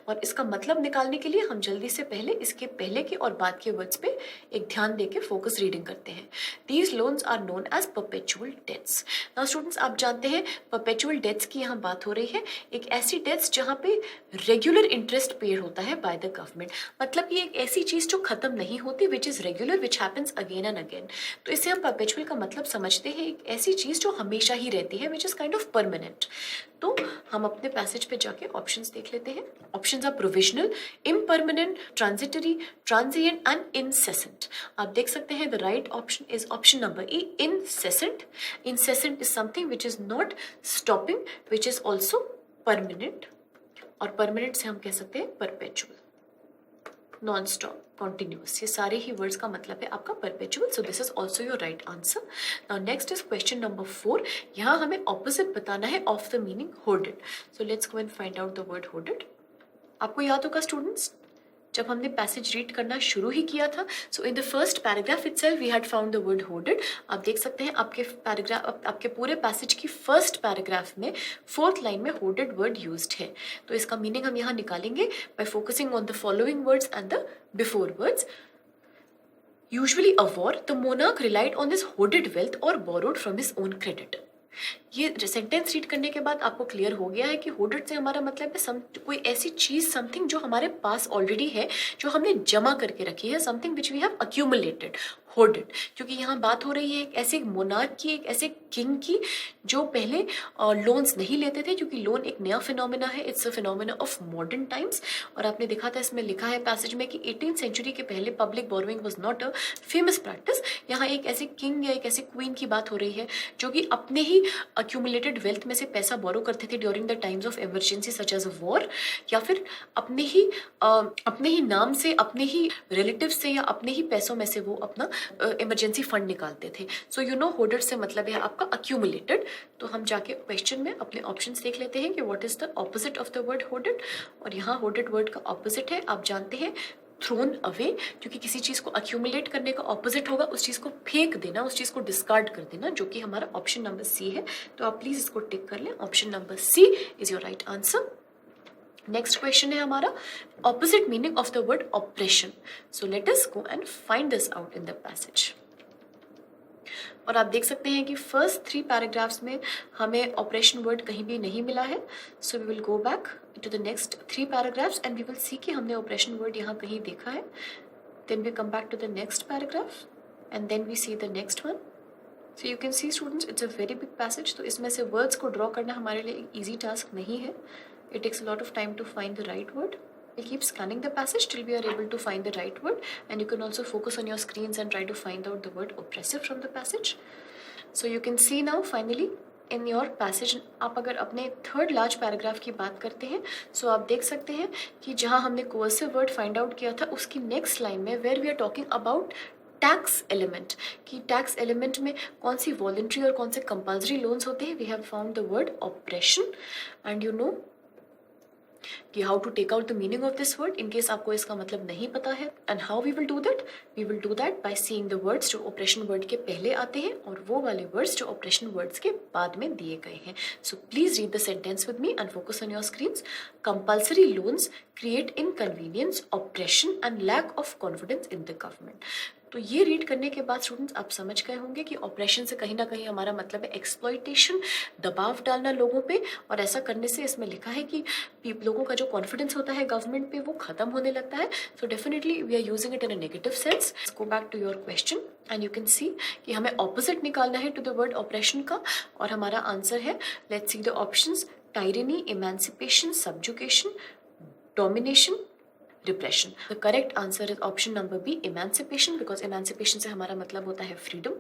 और इसका मतलब निकालने के लिए हम जल्दी से पहले इसके पहले के और बाद के वर्ड्स पे एक ध्यान देके फोकस रीडिंग करते हैं। These loans are known as perpetual debts. Now students, आप जानते हैं परपेचुअल डेट्स की यहाँ बात हो रही है, एक ऐसी डेट्स जहाँ पे रेगुलर इंटरेस्ट पेड होता है बाय द गवर्नमेंट। मतलब ये एक ऐसी चीज जो खत्म नहीं होती, which is regular, which happens again and again. तो इससे हम परपेचुअल का मतलब समझते हैं एक ऐसी चीज जो हमेशा ही रहती है, which is kind of permanent. तो हम अपने पैसेज पे जाके ऑप्शंस देख लेते हैं। Options are provisional, impermanent, transitory, transient and incessant। आप देख सकते हैं the right option is option number E, incessant। incessant इज something which is not stopping, which is also permanent, और परमानेंट से हम कह सकते हैं परपेचुअल, नॉन स्टॉप, कॉन्टिन्यूस। ये सारे ही वर्ड्स का मतलब है आपका perpetual. So this is also your right answer. Now next is question number 4। यहाँ हमें ऑपोजिट बताना है of the meaning hoarded. So let's go and find out the word hoarded. आपको याद होगा स्टूडेंट्स, जब हमने पैसेज रीड करना शुरू ही किया था, so in the first paragraph itself we had found the word hoarded. आप देख सकते हैं आपके पूरे पैसेज की फर्स्ट पैराग्राफ में 4th लाइन में होर्डेड वर्ड यूज्ड है। तो इसका मीनिंग हम यहाँ निकालेंगे bye focusing on the following words and the before words. Usually a war, the monarch relied on his hoarded wealth or borrowed from his own credit। ये sentence read करने के बाद आपको क्लियर हो गया है कि होर्डेड से हमारा मतलब है कोई ऐसी चीज, समथिंग जो हमारे पास ऑलरेडी है, जो हमने जमा करके रखी है, something which we have accumulated, hoarded. क्योंकि यहाँ बात हो रही है एक ऐसे मोनार्क की, एक ऐसे किंग की जो पहले लोन्स नहीं लेते थे, क्योंकि लोन एक नया फिनोमेना है, it's a phenomena of modern times. और आपने देखा था इसमें लिखा है पैसेज में कि 18th सेंचुरी के पहले public borrowing was not a famous practice. यहाँ एक ऐसे किंग या एक ऐसे क्वीन की बात हो रही है जो कि अपने ही अक्यूमुलेटेड वेल्थ में से पैसा बोरो करते थे during the times of emergency such as a war, या फिर अपने ही नाम से, अपने ही रिलेटिव से या अपने ही पैसों में से वो अपना इमरजेंसी फंड निकालते थे। सो यू नो होर्डेड से मतलब है आपका अक्यूमुलेटेड। तो हम जाके क्वेश्चन में अपने ऑप्शंस देख लेते हैं कि what is the opposite of the word hoarded. और यहाँ होर्डेड वर्ड का ऑपोजिट है, आप जानते हैं, थ्रोन अवे। क्योंकि किसी चीज को अक्यूमुलेट करने का ऑपोजिट होगा उस चीज को फेंक देना, उस चीज को डिस्कार्ड कर देना, जो कि हमारा ऑप्शन नंबर सी है। तो आप प्लीज इसको टिक कर लें, option number C is your right answer. Next question है हमारा opposite meaning of the word operation. So let us go and find this out in the passage. और आप देख सकते हैं कि फर्स्ट 3 पैराग्राफ्स में हमें ऑपरेशन वर्ड कहीं भी नहीं मिला है। So we will go back to the next 3 paragraphs and we will see कि हमने ऑपरेशन वर्ड यहाँ कहीं देखा है। Then we come back to the next paragraph and then we see the next one. So you can see students, it's a very big passage. तो इसमें से words को ड्रॉ करना हमारे लिए एक ईजी टास्क नहीं है। It takes a lot of time to find the right word. We'll keep scanning the passage till we are able to find the right word, and you can also focus on your screens and try to find out the word oppressive from the passage. So you can see now finally in your passage, आप अगर अपने 3rd large paragraph की बात करते हैं, सो आप देख सकते हैं कि जहाँ हमने कोर्सिव वर्ड फाइंड आउट किया था उसकी नेक्स्ट लाइन में where we are talking about tax element, कि टैक्स एलिमेंट में कौन सी वॉलंटरी और कौन से कंपल्सरी लोन्स होते हैं, we have found the word operation. And you know कि how to take out the meaning of this word in case आपको इसका मतलब नहीं पता है। And how we will do that by seeing the words जो ऑपरेशन वर्ड के पहले आते हैं और वो वाले वर्ड्स जो ऑपरेशन वर्ड्स के बाद में दिए गए हैं। So please read the sentence with me and focus on your screens. Compulsory loans create inconvenience, operation and lack of confidence in the government. तो ये रीड करने के बाद स्टूडेंट्स आप समझ गए होंगे कि ऑपरेशन से कहीं ना कहीं हमारा मतलब है एक्सप्लॉइटेशन, दबाव डालना लोगों पे। और ऐसा करने से इसमें लिखा है कि लोगों का जो कॉन्फिडेंस होता है गवर्नमेंट पे वो खत्म होने लगता है। So definitely we are using it in a negative sense. Go back to your question and you can see कि हमें ऑपोजिट निकालना है टू द वर्ड ऑपरेशन का, और हमारा आंसर है, let's see the options, tyranny, emancipation, subjugation, domination, depression. The correct answer is option number B, emancipation, because emancipation से हमारा मतलब होता है freedom.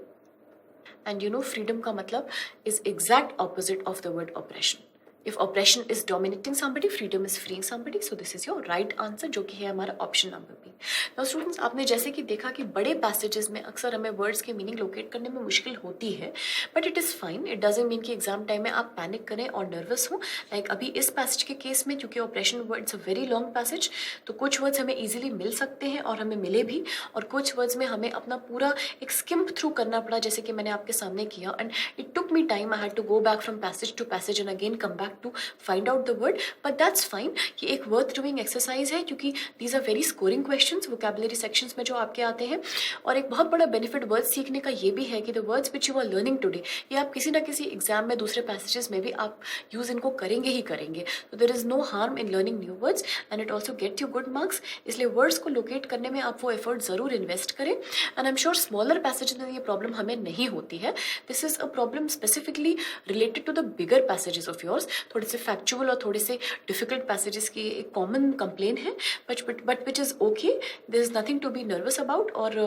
And you know freedom का मतलब is exact opposite of the word operation. If oppression is dominating somebody, freedom is freeing somebody. So this is your right answer, जो कि है हमारा option number B. Now students, आपने जैसे कि देखा कि बड़े पैसेजेस में अक्सर हमें वर्ड्स के मीनिंग लोकेट करने में मुश्किल होती है, but it is fine. It doesn't mean कि एग्जाम टाइम में आप पैनिक करें और नर्वस हो। लाइक अभी इस पैसेज के केस में, क्योंकि ऑपरेशन वर्ड्स अ वेरी लॉन्ग पैसेज, तो कुछ वर्ड्स हमें ईजिली मिल सकते हैं और हमें मिले भी, और कुछ वर्ड्स में हमें अपना पूरा एक स्किम्प थ्रू करना पड़ा, जैसे कि मैंने आपके सामने किया। And it took me time, I had to go back from passage to passage and again come back to find out the word, but that's fine. ये एक वर्थ डूइंग एक्सरसाइज है क्योंकि these are very scoring questions vocabulary sections में जो आपके आते हैं। और एक बहुत बड़ा बेनिफिट वर्ड्स सीखने का ये भी है कि the words which you are learning today, ये आप किसी ना किसी एग्जाम में दूसरे पैसेजेस में भी आप यूज इनको करेंगे ही करेंगे। तो there is no harm in learning new words and it also get you good marks. इसलिए वर्ड्स को लोकेट करने में आप वो एफर्ट जरूर इन्वेस्ट करें। And I am sure smaller passage में ये प्रॉब्लम हमें नहीं होती है। This is a problem specifically related to the bigger passages of yours. थोड़े से फैक्चुअल और थोड़े से डिफिकल्ट पैसेजेस की एक कॉमन कंप्लेन है, but which is okay, there is nothing to be nervous about. और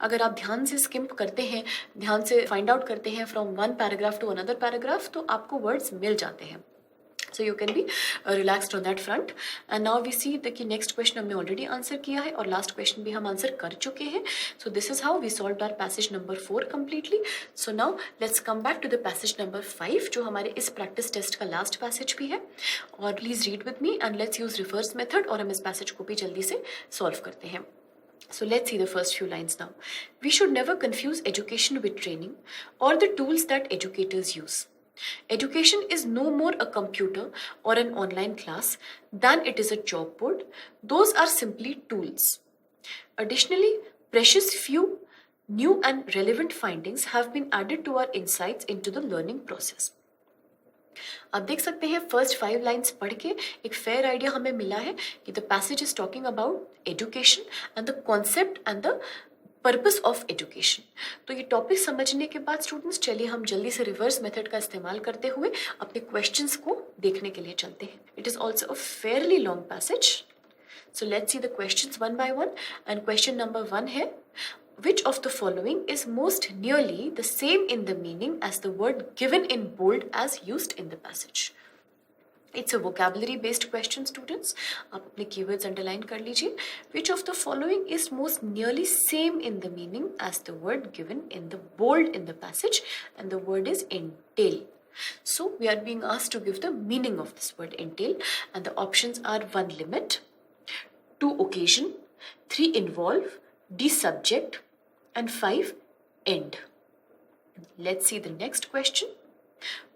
अगर आप ध्यान से स्किप करते हैं, ध्यान से फाइंड आउट करते हैं from one paragraph to another paragraph, तो आपको वर्ड्स मिल जाते हैं। So you can be relaxed on that front. And now we see कि next question हमने already answer किया है और last question भी हम answer कर चुके हैं. So this is how we solved our passage number 4 completely. So now let's come back to the passage number 5 जो हमारे इस practice test का last passage भी है. और please read with me and let's use reverse method और हम इस passage को भी जल्दी से solve करते हैं. So let's see the first few lines now. We should never confuse education with training or the tools that educators use. Education is no more a computer or an online class than it is a chalkboard. Those are simply tools. Additionally, precious few new and relevant findings have been added to our insights into the learning process. आप देख सकते हैं first 5 lines पढ़ के एक fair idea हमें मिला है कि the passage is talking about education and the concept and the purpose of education. तो ये टॉपिक समझने के बाद स्टूडेंट्स चलिए हम जल्दी से रिवर्स मेथड का इस्तेमाल करते हुए अपने क्वेश्चंस को देखने के लिए चलते हैं। It is also a fairly long passage, so let's see the questions one by one. And question number 1 है, which of the following is most nearly the same in the meaning as the word given in bold as used in the passage? It's a vocabulary based question students. आप अपने keywords underline कर लीजिए. Which of the following is most nearly same in the meaning as the word given in the bold in the passage, and the word is entail. So we are being asked to give the meaning of this word entail, and the options are 1 limit, 2 occasion, 3 involve, D subject, and 5 end. Let's see the next question.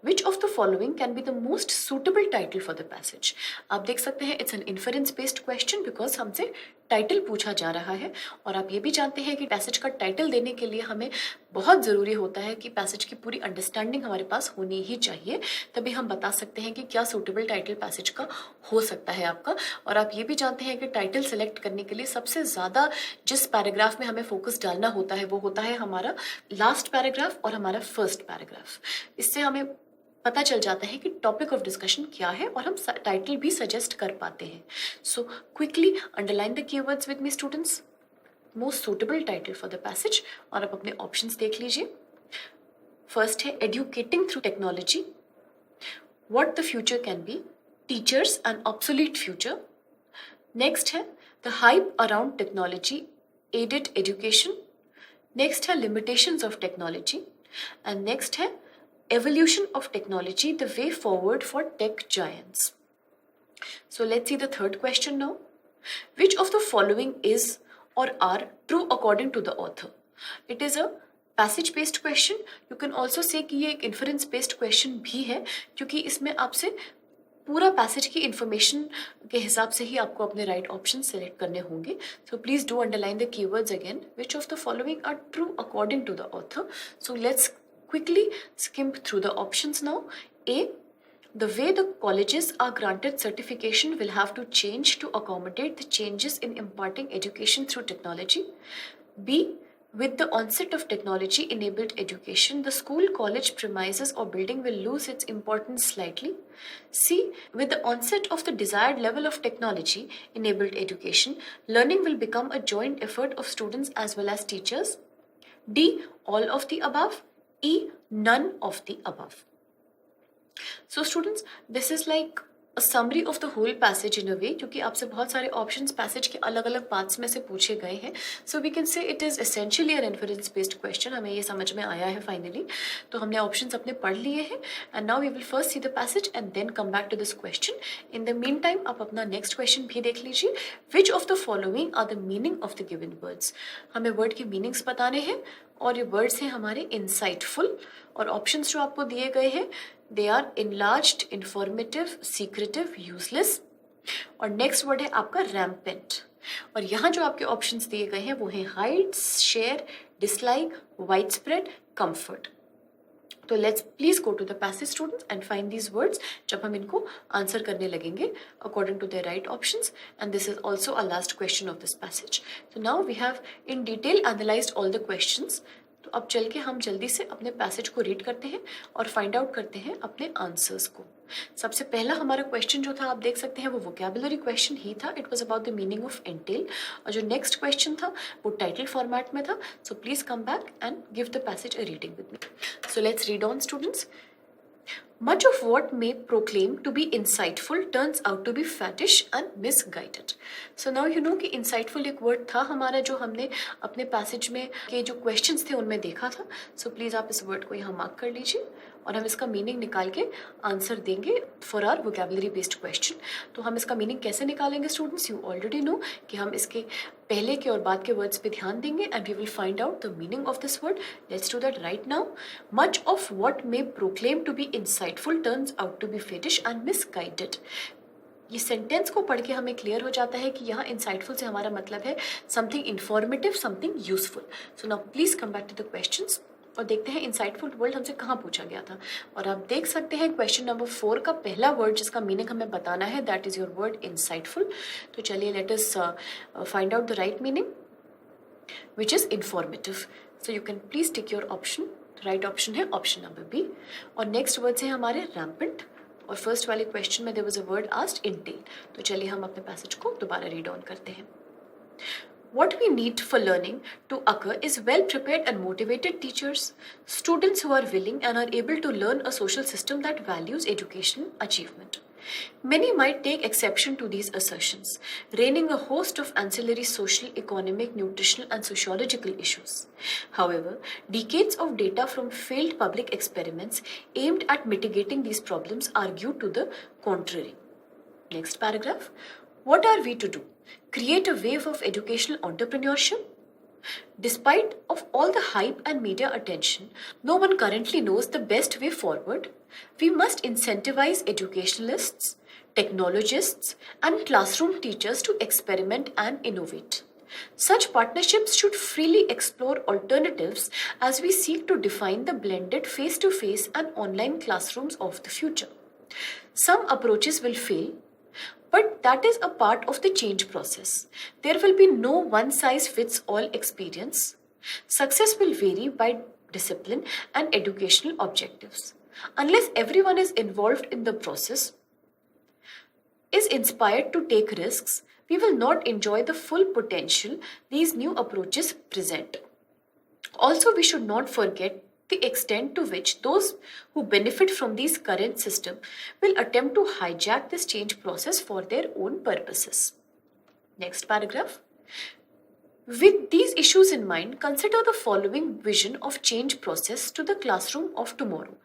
Which of the following can be the most suitable title for the passage? आप देख सकते हैं it's an inference based question because हमसे title पूछा जा रहा है और आप ये भी जानते हैं कि पैसेज का टाइटल देने के लिए हमें बहुत ज़रूरी होता है कि पैसेज की पूरी अंडरस्टैंडिंग हमारे पास होनी ही चाहिए, तभी हम बता सकते हैं कि क्या सूटेबल टाइटल पैसेज का हो सकता है आपका। और आप ये भी जानते हैं कि टाइटल सेलेक्ट करने के लिए सबसे ज़्यादा जिस पैराग्राफ में हमें फोकस डालना होता है वो होता है हमारा लास्ट पैराग्राफ और हमारा फर्स्ट पैराग्राफ। इससे हमें पता चल जाता है कि टॉपिक ऑफ डिस्कशन क्या है और हम टाइटल भी सजेस्ट कर पाते हैं। So quickly underline the keywords with me students, most suitable title for the passage, और आप अपने ऑप्शंस देख लीजिए। फर्स्ट है educating through technology, what the future can be, teachers and obsolete future. Next है the hype around technology aided education. Next है limitations of technology, and next है evolution of technology, the way forward for tech giants. So let's see the third question now. Which of the following is or are true according to the author? It is a passage based question. You can also say कि ये एक inference based question भी है क्योंकि इसमें आपसे पूरा passage की इंफॉर्मेशन के हिसाब से ही आपको अपने राइट ऑप्शन सेलेक्ट करने होंगे। So please do underline the keywords again. Which of the following are true according to the author? So let's quickly skim through the options now. A, the way the colleges are granted certification will have to change to accommodate the changes in imparting education through technology. B, with the onset of technology enabled education, the school college premises or building will lose its importance slightly. C, with the onset of the desired level of technology enabled education, learning will become a joint effort of students as well as teachers. D, all of the above. E, none of the above. So students, this is like a summary of the whole passage in a way, क्योंकि आपसे बहुत सारे options passage के अलग अलग parts में से पूछे गए हैं। So we can say it is essentially an inference based question. हमें ये समझ में आया है finally। तो हमने options अपने पढ़ लिए हैं and now we will first see the passage and then come back to this question. In the meantime आप अपना next question भी देख लीजिए। Which of the following are the meaning of the given words? हमें word के meanings बताने हैं और ये वर्ड्स हैं हमारे इंसाइटफुल, और ऑप्शंस जो आपको दिए गए हैं they are enlarged, informative, secretive, useless. और नेक्स्ट वर्ड है आपका रैम्पेंट। और यहाँ जो आपके ऑप्शंस दिए गए हैं वो हैं hide, share, dislike, wide spread, comfort. तो let's please go to the passage students and find these words जब हम इनको आंसर करने लगेंगे according to the right options. And this is also a last question of this passage. तो now we have in detail analyzed all the questions. तो अब चल के हम जल्दी से अपने पैसेज को रीड करते हैं और फाइंड आउट करते हैं अपने आंसर्स को। सबसे पहला हमारा क्वेश्चन जो था आप देख सकते हैं वो वोकैबुलरी क्वेश्चन ही था। It was about the meaning of entail. और जो नेक्स्ट क्वेश्चन था वो टाइटल फॉर्मेट में था। सो please come back and give the passage a reading with me. So let's read on, students. Much of what may proclaim to be insightful turns out to be faddish and misguided. So now you know कि insightful एक word था हमारा जो हमने अपने passage में के जो questions थे उनमें देखा था. So please आप इस word को यहाँ mark कर लीजिए और हम इसका मीनिंग निकाल के आंसर देंगे for our vocabulary based question. तो हम इसका मीनिंग कैसे निकालेंगे स्टूडेंट्स, यू ऑलरेडी नो कि हम इसके पहले के और बाद के वर्ड्स पे ध्यान देंगे and we will find out the meaning of this word. Let's do that right now. Much of what may proclaim to be insightful turns out to be fetish and misguided. ये sentence को पढ़ के हमें clear हो जाता है कि यहाँ इंसाइटफुल से हमारा मतलब है something informative, something useful. So now please come back to the questions और देखते हैं इंसाइटफुल वर्ड हमसे कहाँ पूछा गया था। और आप देख सकते हैं क्वेश्चन नंबर 4 का पहला वर्ड जिसका मीनिंग हमें बताना है that is your word insightful. तो चलिए let us find out the right meaning which is informative. So you can please take your option. Right option है ऑप्शन नंबर बी। और नेक्स्ट वर्ड्स हैं हमारे रैम्पेंट और फर्स्ट वाले question में there was a word asked intel. तो चलिए हम अपने पैसेज को दोबारा रीड ऑन करते हैं। What we need for learning to occur is well-prepared and motivated teachers, students who are willing and are able to learn a social system that values educational achievement. Many might take exception to these assertions, raining a host of ancillary social, economic, nutritional, and sociological issues. However, decades of data from failed public experiments aimed at mitigating these problems argue to the contrary. Next paragraph. What are we to do? Create a wave of educational entrepreneurship? Despite of all the hype and media attention, no one currently knows the best way forward. We must incentivize educationalists, technologists, and classroom teachers to experiment and innovate. Such partnerships should freely explore alternatives as we seek to define the blended face-to-face and online classrooms of the future. Some approaches will fail, but that is a part of the change process. There will be no one-size-fits-all experience. Success will vary by discipline and educational objectives. Unless everyone is involved in the process, is inspired to take risks, we will not enjoy the full potential these new approaches present. Also, we should not forget the extent to which those who benefit from these current system will attempt to hijack this change process for their own purposes. Next paragraph. With these issues in mind, consider the following vision of change process to the classroom of tomorrow.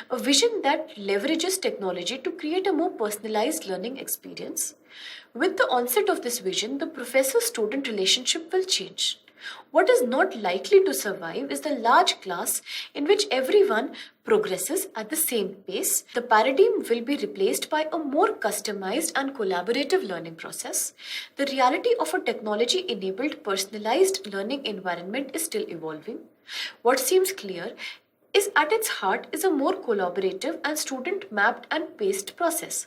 A vision that leverages technology to create a more personalized learning experience. With the onset of this vision, the professor-student relationship will change. What is not likely to survive is the large class in which everyone progresses at the same pace. The paradigm will be replaced by a more customized and collaborative learning process. The reality of a technology-enabled personalized learning environment is still evolving. What seems clear is at its heart is a more collaborative and student-mapped and paced process.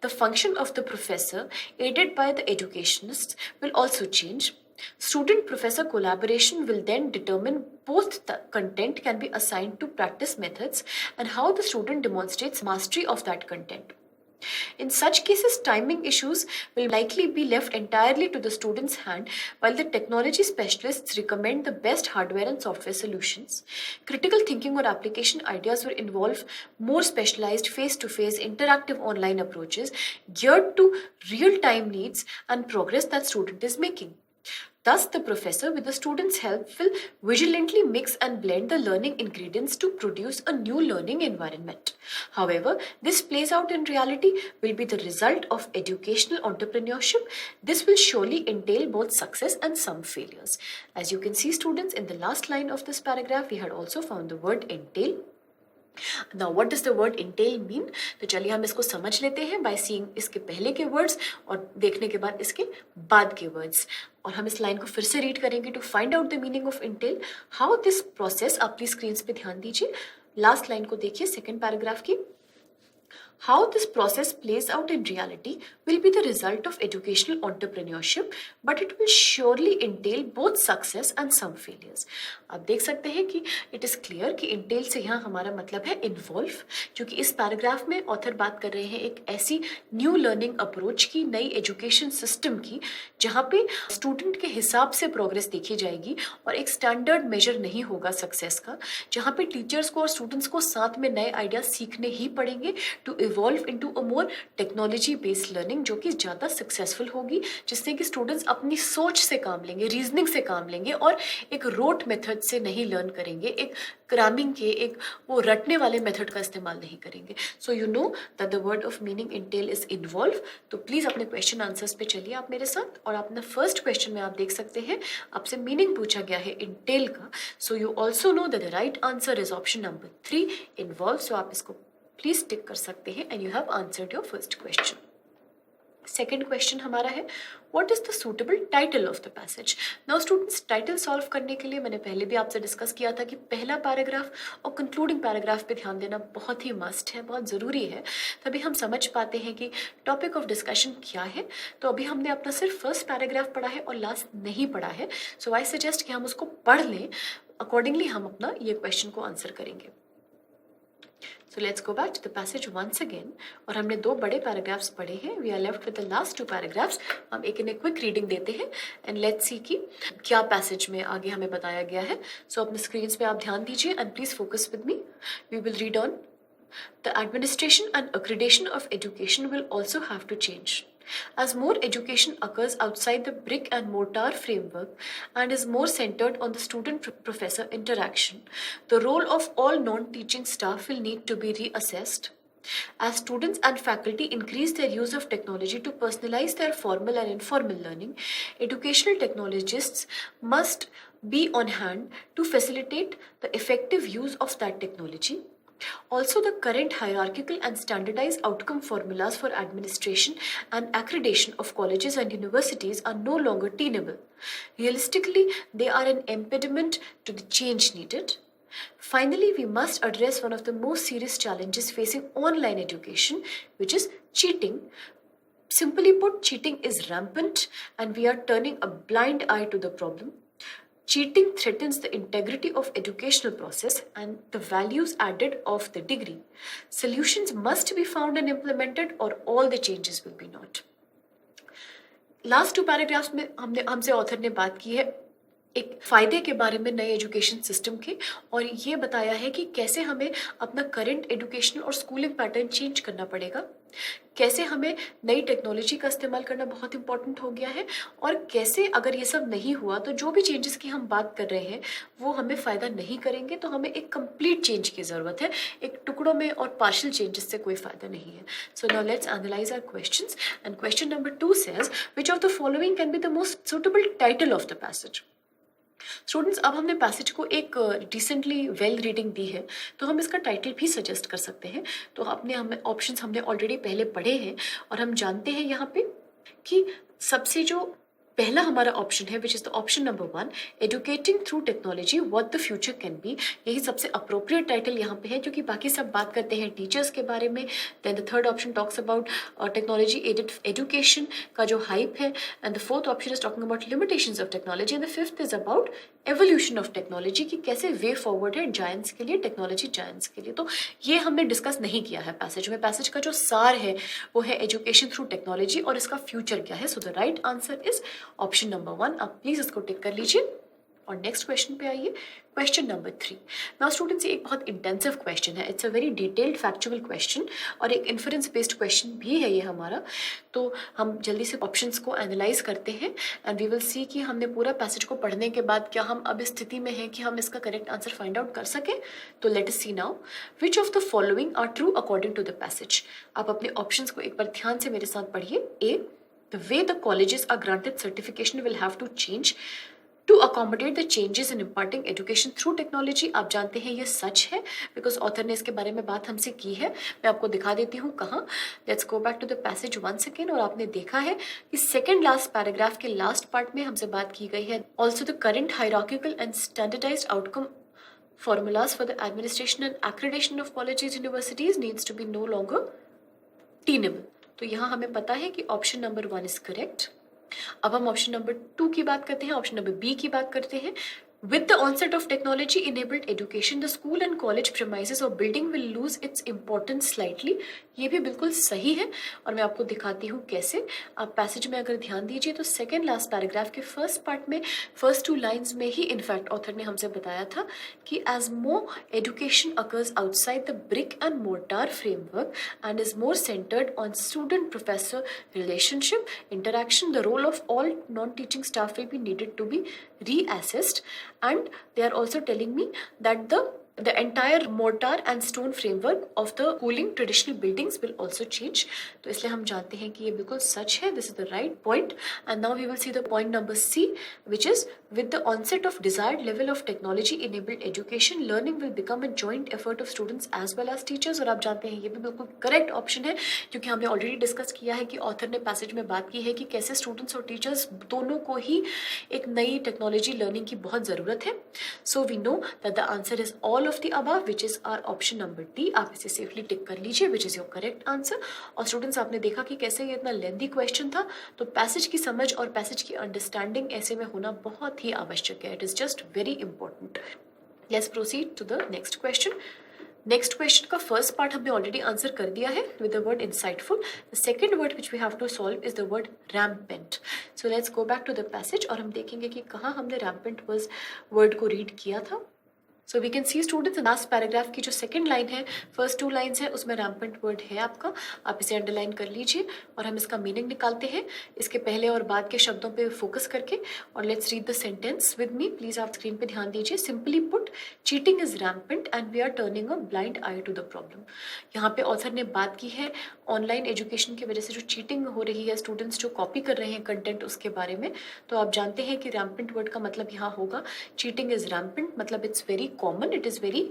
The function of the professor, aided by the educationists, will also change. Student-professor collaboration will then determine both the content can be assigned to practice methods and how the student demonstrates mastery of that content. In such cases, timing issues will likely be left entirely to the student's hand while the technology specialists recommend the best hardware and software solutions. Critical thinking or application ideas will involve more specialized face-to-face interactive online approaches geared to real-time needs and progress that student is making. Thus, the professor, with the student's help, will vigilantly mix and blend the learning ingredients to produce a new learning environment. However, this plays out in reality will be the result of educational entrepreneurship. This will surely entail both success and some failures. As you can see, students, in the last line of this paragraph, we had also found the word entail. Now what does the word Intel mean? तो चलिए हम इसको समझ लेते हैं by seeing इसके पहले के वर्ड्स और देखने के बाद इसके बाद के वर्ड्स। और हम इस लाइन को फिर से रीड करेंगे to find out the meaning of intel. How this process, आप प्लीज स्क्रीन पे ध्यान दीजिए, लास्ट लाइन को देखिए सेकेंड पैराग्राफ की। How this process plays out in reality will be the result of educational entrepreneurship, but it will surely entail both success and some failures. आप देख सकते हैं कि इट इज क्लियर कि Intel से यहाँ हमारा मतलब है इन्वॉल्व, क्योंकि इस पैराग्राफ में ऑथर बात कर रहे हैं एक ऐसी न्यू लर्निंग अप्रोच की, नई एजुकेशन सिस्टम की, जहाँ पे स्टूडेंट के हिसाब से प्रोग्रेस देखी जाएगी और एक स्टैंडर्ड मेजर नहीं होगा सक्सेस का, जहाँ पे टीचर्स को और स्टूडेंट्स को साथ में नए आइडियाज सीखने ही पड़ेंगे to evolve into a more technology based learning, जो कि ज़्यादा सक्सेसफुल होगी, जिससे कि स्टूडेंट्स अपनी सोच से काम लेंगे, रीजनिंग से काम लेंगे और एक रोट मेथड से नहीं लर्न करेंगे, एक क्रैमिंग के, एक वो रटने वाले मेथड का इस्तेमाल नहीं करेंगे। सो you no that the word of meaning Intel is involve. तो प्लीज अपने क्वेश्चन आंसर्स पे चलिए आप मेरे साथ, और अपना फर्स्ट क्वेश्चन में आप देख सकते हैं आपसे मीनिंग पूछा गया है इंटेल का। So you also know that the right answer is option number 3, involve. सो आप इसको प्लीज टिक कर सकते हैं and you have answered your first question. Second question हमारा है what is the suitable title of the passage. Now students, title solve करने के लिए मैंने पहले भी आपसे डिस्कस किया था कि पहला पैराग्राफ और कंक्लूडिंग पैराग्राफ पे ध्यान देना बहुत ही मस्ट है, बहुत ज़रूरी है, तभी हम समझ पाते हैं कि टॉपिक ऑफ डिस्कशन क्या है। तो अभी हमने अपना सिर्फ फर्स्ट पैराग्राफ पढ़ा है और लास्ट नहीं पढ़ा है, सो आई सजेस्ट कि हम उसको पढ़ लें, अकॉर्डिंगली हम अपना ये क्वेश्चन को आंसर करेंगे। So let's go back to the passage once again. और हमने 2 बड़े पैराग्राफ्स पढ़े हैं। We are left with the last 2 paragraphs. हम एक इन्हें क्विक रीडिंग देते हैं एंड लेट्स सी कि क्या पैसेज में आगे हमें बताया गया है। सो अपने स्क्रीन पे आप ध्यान दीजिए and please focus with me. We will read on. The administration and accreditation of education will also have to change. As more education occurs outside the brick and mortar framework and is more centered on the student-professor interaction, the role of all non-teaching staff will need to be reassessed. As students and faculty increase their use of technology to personalize their formal and informal learning, educational technologists must be on hand to facilitate the effective use of that technology. Also, the current hierarchical and standardized outcome formulas for administration and accreditation of colleges and universities are no longer tenable. Realistically, they are an impediment to the change needed. Finally, we must address one of the most serious challenges facing online education, which is cheating. Simply put, cheating is rampant and we are turning a blind eye to the problem. Cheating threatens the integrity of educational process and the values added of the degree. Solutions must be found and implemented or all the changes will be not. Last 2 paragraphs में हमसे author ने बात की है एक फ़ायदे के बारे में नए एजुकेशन सिस्टम के, और ये बताया है कि कैसे हमें अपना करंट एजुकेशनल और स्कूलिंग पैटर्न चेंज करना पड़ेगा, कैसे हमें नई टेक्नोलॉजी का इस्तेमाल करना बहुत इंपॉर्टेंट हो गया है, और कैसे अगर ये सब नहीं हुआ तो जो भी चेंजेस की हम बात कर रहे हैं वो हमें फ़ायदा नहीं करेंगे, तो हमें एक कंप्लीट चेंज की ज़रूरत है, एक टुकड़ों में और पार्शियल चेंजेस से कोई फ़ायदा नहीं है। So now let's analyse our questions and question number 2 says which of the following can be the most suitable title of the passage. Students, अब हमने पैसेज को एक डिसेंटली वेल रीडिंग दी है, तो हम इसका टाइटल भी सजेस्ट कर सकते हैं। तो हमें ऑप्शंस हमने ऑलरेडी पहले पढ़े हैं और हम जानते हैं यहाँ पे कि सबसे जो पहला हमारा ऑप्शन है विच is the option number 1, educating through technology what the future can B, यही सबसे अप्रोप्रिएट टाइटल यहाँ पे है, क्योंकि बाकी सब बात करते हैं टीचर्स के बारे में। Then the third option talks about technology aided education का जो हाइप है, and the fourth option is talking about limitations of technology, and the fifth is about evolution of technology की कैसे वे फॉरवर्ड है giants के लिए, technology giants के लिए। तो ये हमने डिस्कस नहीं किया है पैसेज में। पैसेज का जो सार है वो है एजुकेशन थ्रू टेक्नोलॉजी और इसका फ्यूचर क्या है। So the right answer is option number 1। आप प्लीज इसको टिक कर लीजिए और नेक्स्ट क्वेश्चन पे आइए, क्वेश्चन नंबर 3। नाउ स्टूडेंट्स, ये एक बहुत इंटेंसिव क्वेश्चन है, it's a very detailed factual question और एक इन्फरेंस बेस्ड क्वेश्चन भी है ये हमारा। तो हम जल्दी से ऑप्शंस को एनालाइज करते हैं एंड वी विल सी कि हमने पूरा पैसेज को पढ़ने के बाद क्या हम अब इस स्थिति में हैं कि हम इसका करेक्ट आंसर फाइंड आउट कर सकें। तो let us see now which of the following are true according to the passage. आप अपने ऑप्शंस को एक बार ध्यान से मेरे साथ पढ़िए। ए, the way the colleges are granted certification will have to change. To accommodate the changes in imparting education through technology. आप जानते हैं ये सच है बिकॉज ऑथर ने इसके बारे में बात हमसे की है। मैं आपको दिखा देती हूँ कहाँ। Let's go back to the passage once again. और आपने देखा है कि सेकेंड लास्ट पैराग्राफ के लास्ट पार्ट में हमसे बात की गई है। Also the current hierarchical and standardised outcome formulas for the administration and accreditation of colleges universities needs to be no longer tenable। तो यहाँ हमें पता है कि ऑप्शन नंबर 1 इज करेक्ट। अब हम ऑप्शन नंबर 2 की बात करते हैं, ऑप्शन नंबर बी की बात करते हैं। With the onset of technology enabled education, the school and college premises or building will lose its importance slightly। ये भी बिल्कुल सही है और मैं आपको दिखाती हूँ कैसे। आप पैसेज में अगर ध्यान दीजिए तो सेकेंड लास्ट पैराग्राफ के फर्स्ट पार्ट में फर्स्ट 2 लाइन्स में ही इनफैक्ट ऑथर ने हमसे बताया था कि as more education occurs outside the brick and mortar framework and is more centred on student professor relationship interaction, the role of all non teaching staff will be needed to be reassessed। And they are also telling me that the entire mortar and stone framework of the cooling traditional buildings will also change। तो इसलिए हम जानते हैं कि ये बिल्कुल सच है। This is the right point। And now we will see the point number C, which is with the onset of desired level of technology enabled education, learning will become a joint effort of students as well as teachers। और आप जानते हैं ये भी बिल्कुल correct option है क्योंकि हमने ऑलरेडी डिस्कस किया है कि ऑथर ने पैसेज में बात की है कि कैसे स्टूडेंट्स और टीचर्स दोनों को ही एक नई टेक्नोलॉजी लर्निंग की बहुत ज़रूरत है। So we know that the answer is all of the above which is our option number D. आप इसे सेफली टिक कर लीजिए which is your correct answer. और स्टूडेंट्स आपने देखा कि कैसे ये इतना लेंथी क्वेश्चन था, तो पैसेज की समझ और पैसेज की अंडरस्टैंडिंग ऐसे में होना बहुत ही आवश्यक है। It is just very important. Let's proceed to the next question. Next question का फर्स्ट पार्ट हमने ऑलरेडी आंसर कर दिया है with the word insightful. The second word which we have to solve is the word rampant. So let's go back to the passage और हम देखेंगे कि कहाँ हमने रैम्पेंट वर्ड को रीड किया था। So we can see students last paragraph की जो सेकंड लाइन है, फर्स्ट 2 लाइन्स है, उसमें रैम्पेंट वर्ड है आपका। आप इसे अंडरलाइन कर लीजिए और हम इसका मीनिंग निकालते हैं इसके पहले और बाद के शब्दों पे फोकस करके। और let's read the sentence with me please. आप स्क्रीन पे ध्यान दीजिए। Simply put, cheating is rampant and we are turning a blind eye to the problem. यहाँ पे ऑथर ने बात की है ऑनलाइन एजुकेशन की वजह से जो चीटिंग हो रही है, स्टूडेंट्स जो कॉपी कर रहे हैं कंटेंट, उसके बारे में। तो आप जानते हैं कि रैम्पेंट वर्ड का मतलब यहाँ होगा चीटिंग इज रैम्पेंट, मतलब it's very common, it is very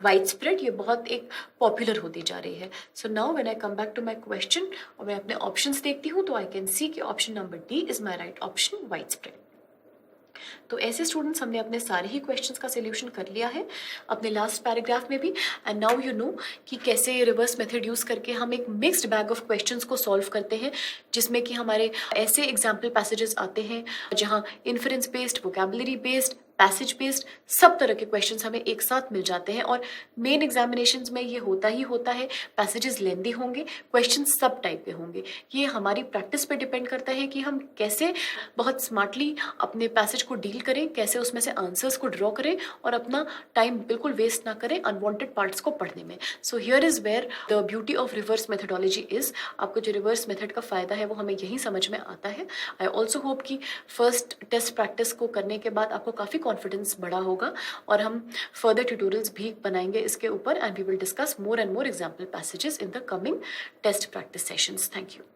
wide spread, ये बहुत एक पॉपुलर होती जा रही है। So now when I come back to my question और मैं अपने ऑप्शंस देखती हूँ तो आई कैन सी कि option number D is my right option, wide spread. तो ऐसे स्टूडेंट्स हमने अपने सारे ही क्वेश्चंस का सोल्यूशन कर लिया है अपने लास्ट पैराग्राफ में भी। एंड नाउ यू नो कि कैसे रिवर्स मेथड यूज करके हम एक मिक्स्ड बैग ऑफ क्वेश्चंस को सॉल्व करते हैं, जिसमें कि हमारे ऐसे एग्जाम्पल पैसेजेस आते हैं जहां inference based, vocabulary based, passage based सब तरह के क्वेश्चंस हमें एक साथ मिल जाते हैं। और मेन एग्जामिनेशंस में ये होता ही होता है, पैसेजेस लेंदी होंगे, क्वेश्चंस सब टाइप के होंगे। ये हमारी प्रैक्टिस पे डिपेंड करता है कि हम कैसे बहुत स्मार्टली अपने पैसेज को डील करें, कैसे उसमें से आंसर्स को ड्रॉ करें और अपना टाइम बिल्कुल वेस्ट ना करें अनवांटेड पार्ट्स को पढ़ने में। So here is where the beauty of reverse methodology is. आपको जो रिवर्स मेथड का फायदा है वो हमें यही समझ में आता है। आई ऑल्सो होप कि फर्स्ट टेस्ट प्रैक्टिस को करने के बाद आपको काफ़ी कॉन्फिडेंस बढ़ा होगा और हम फर्दर ट्यूटोरियल्स भी बनाएंगे इसके ऊपर and we will discuss more and more example passages in the coming test practice sessions. Thank you.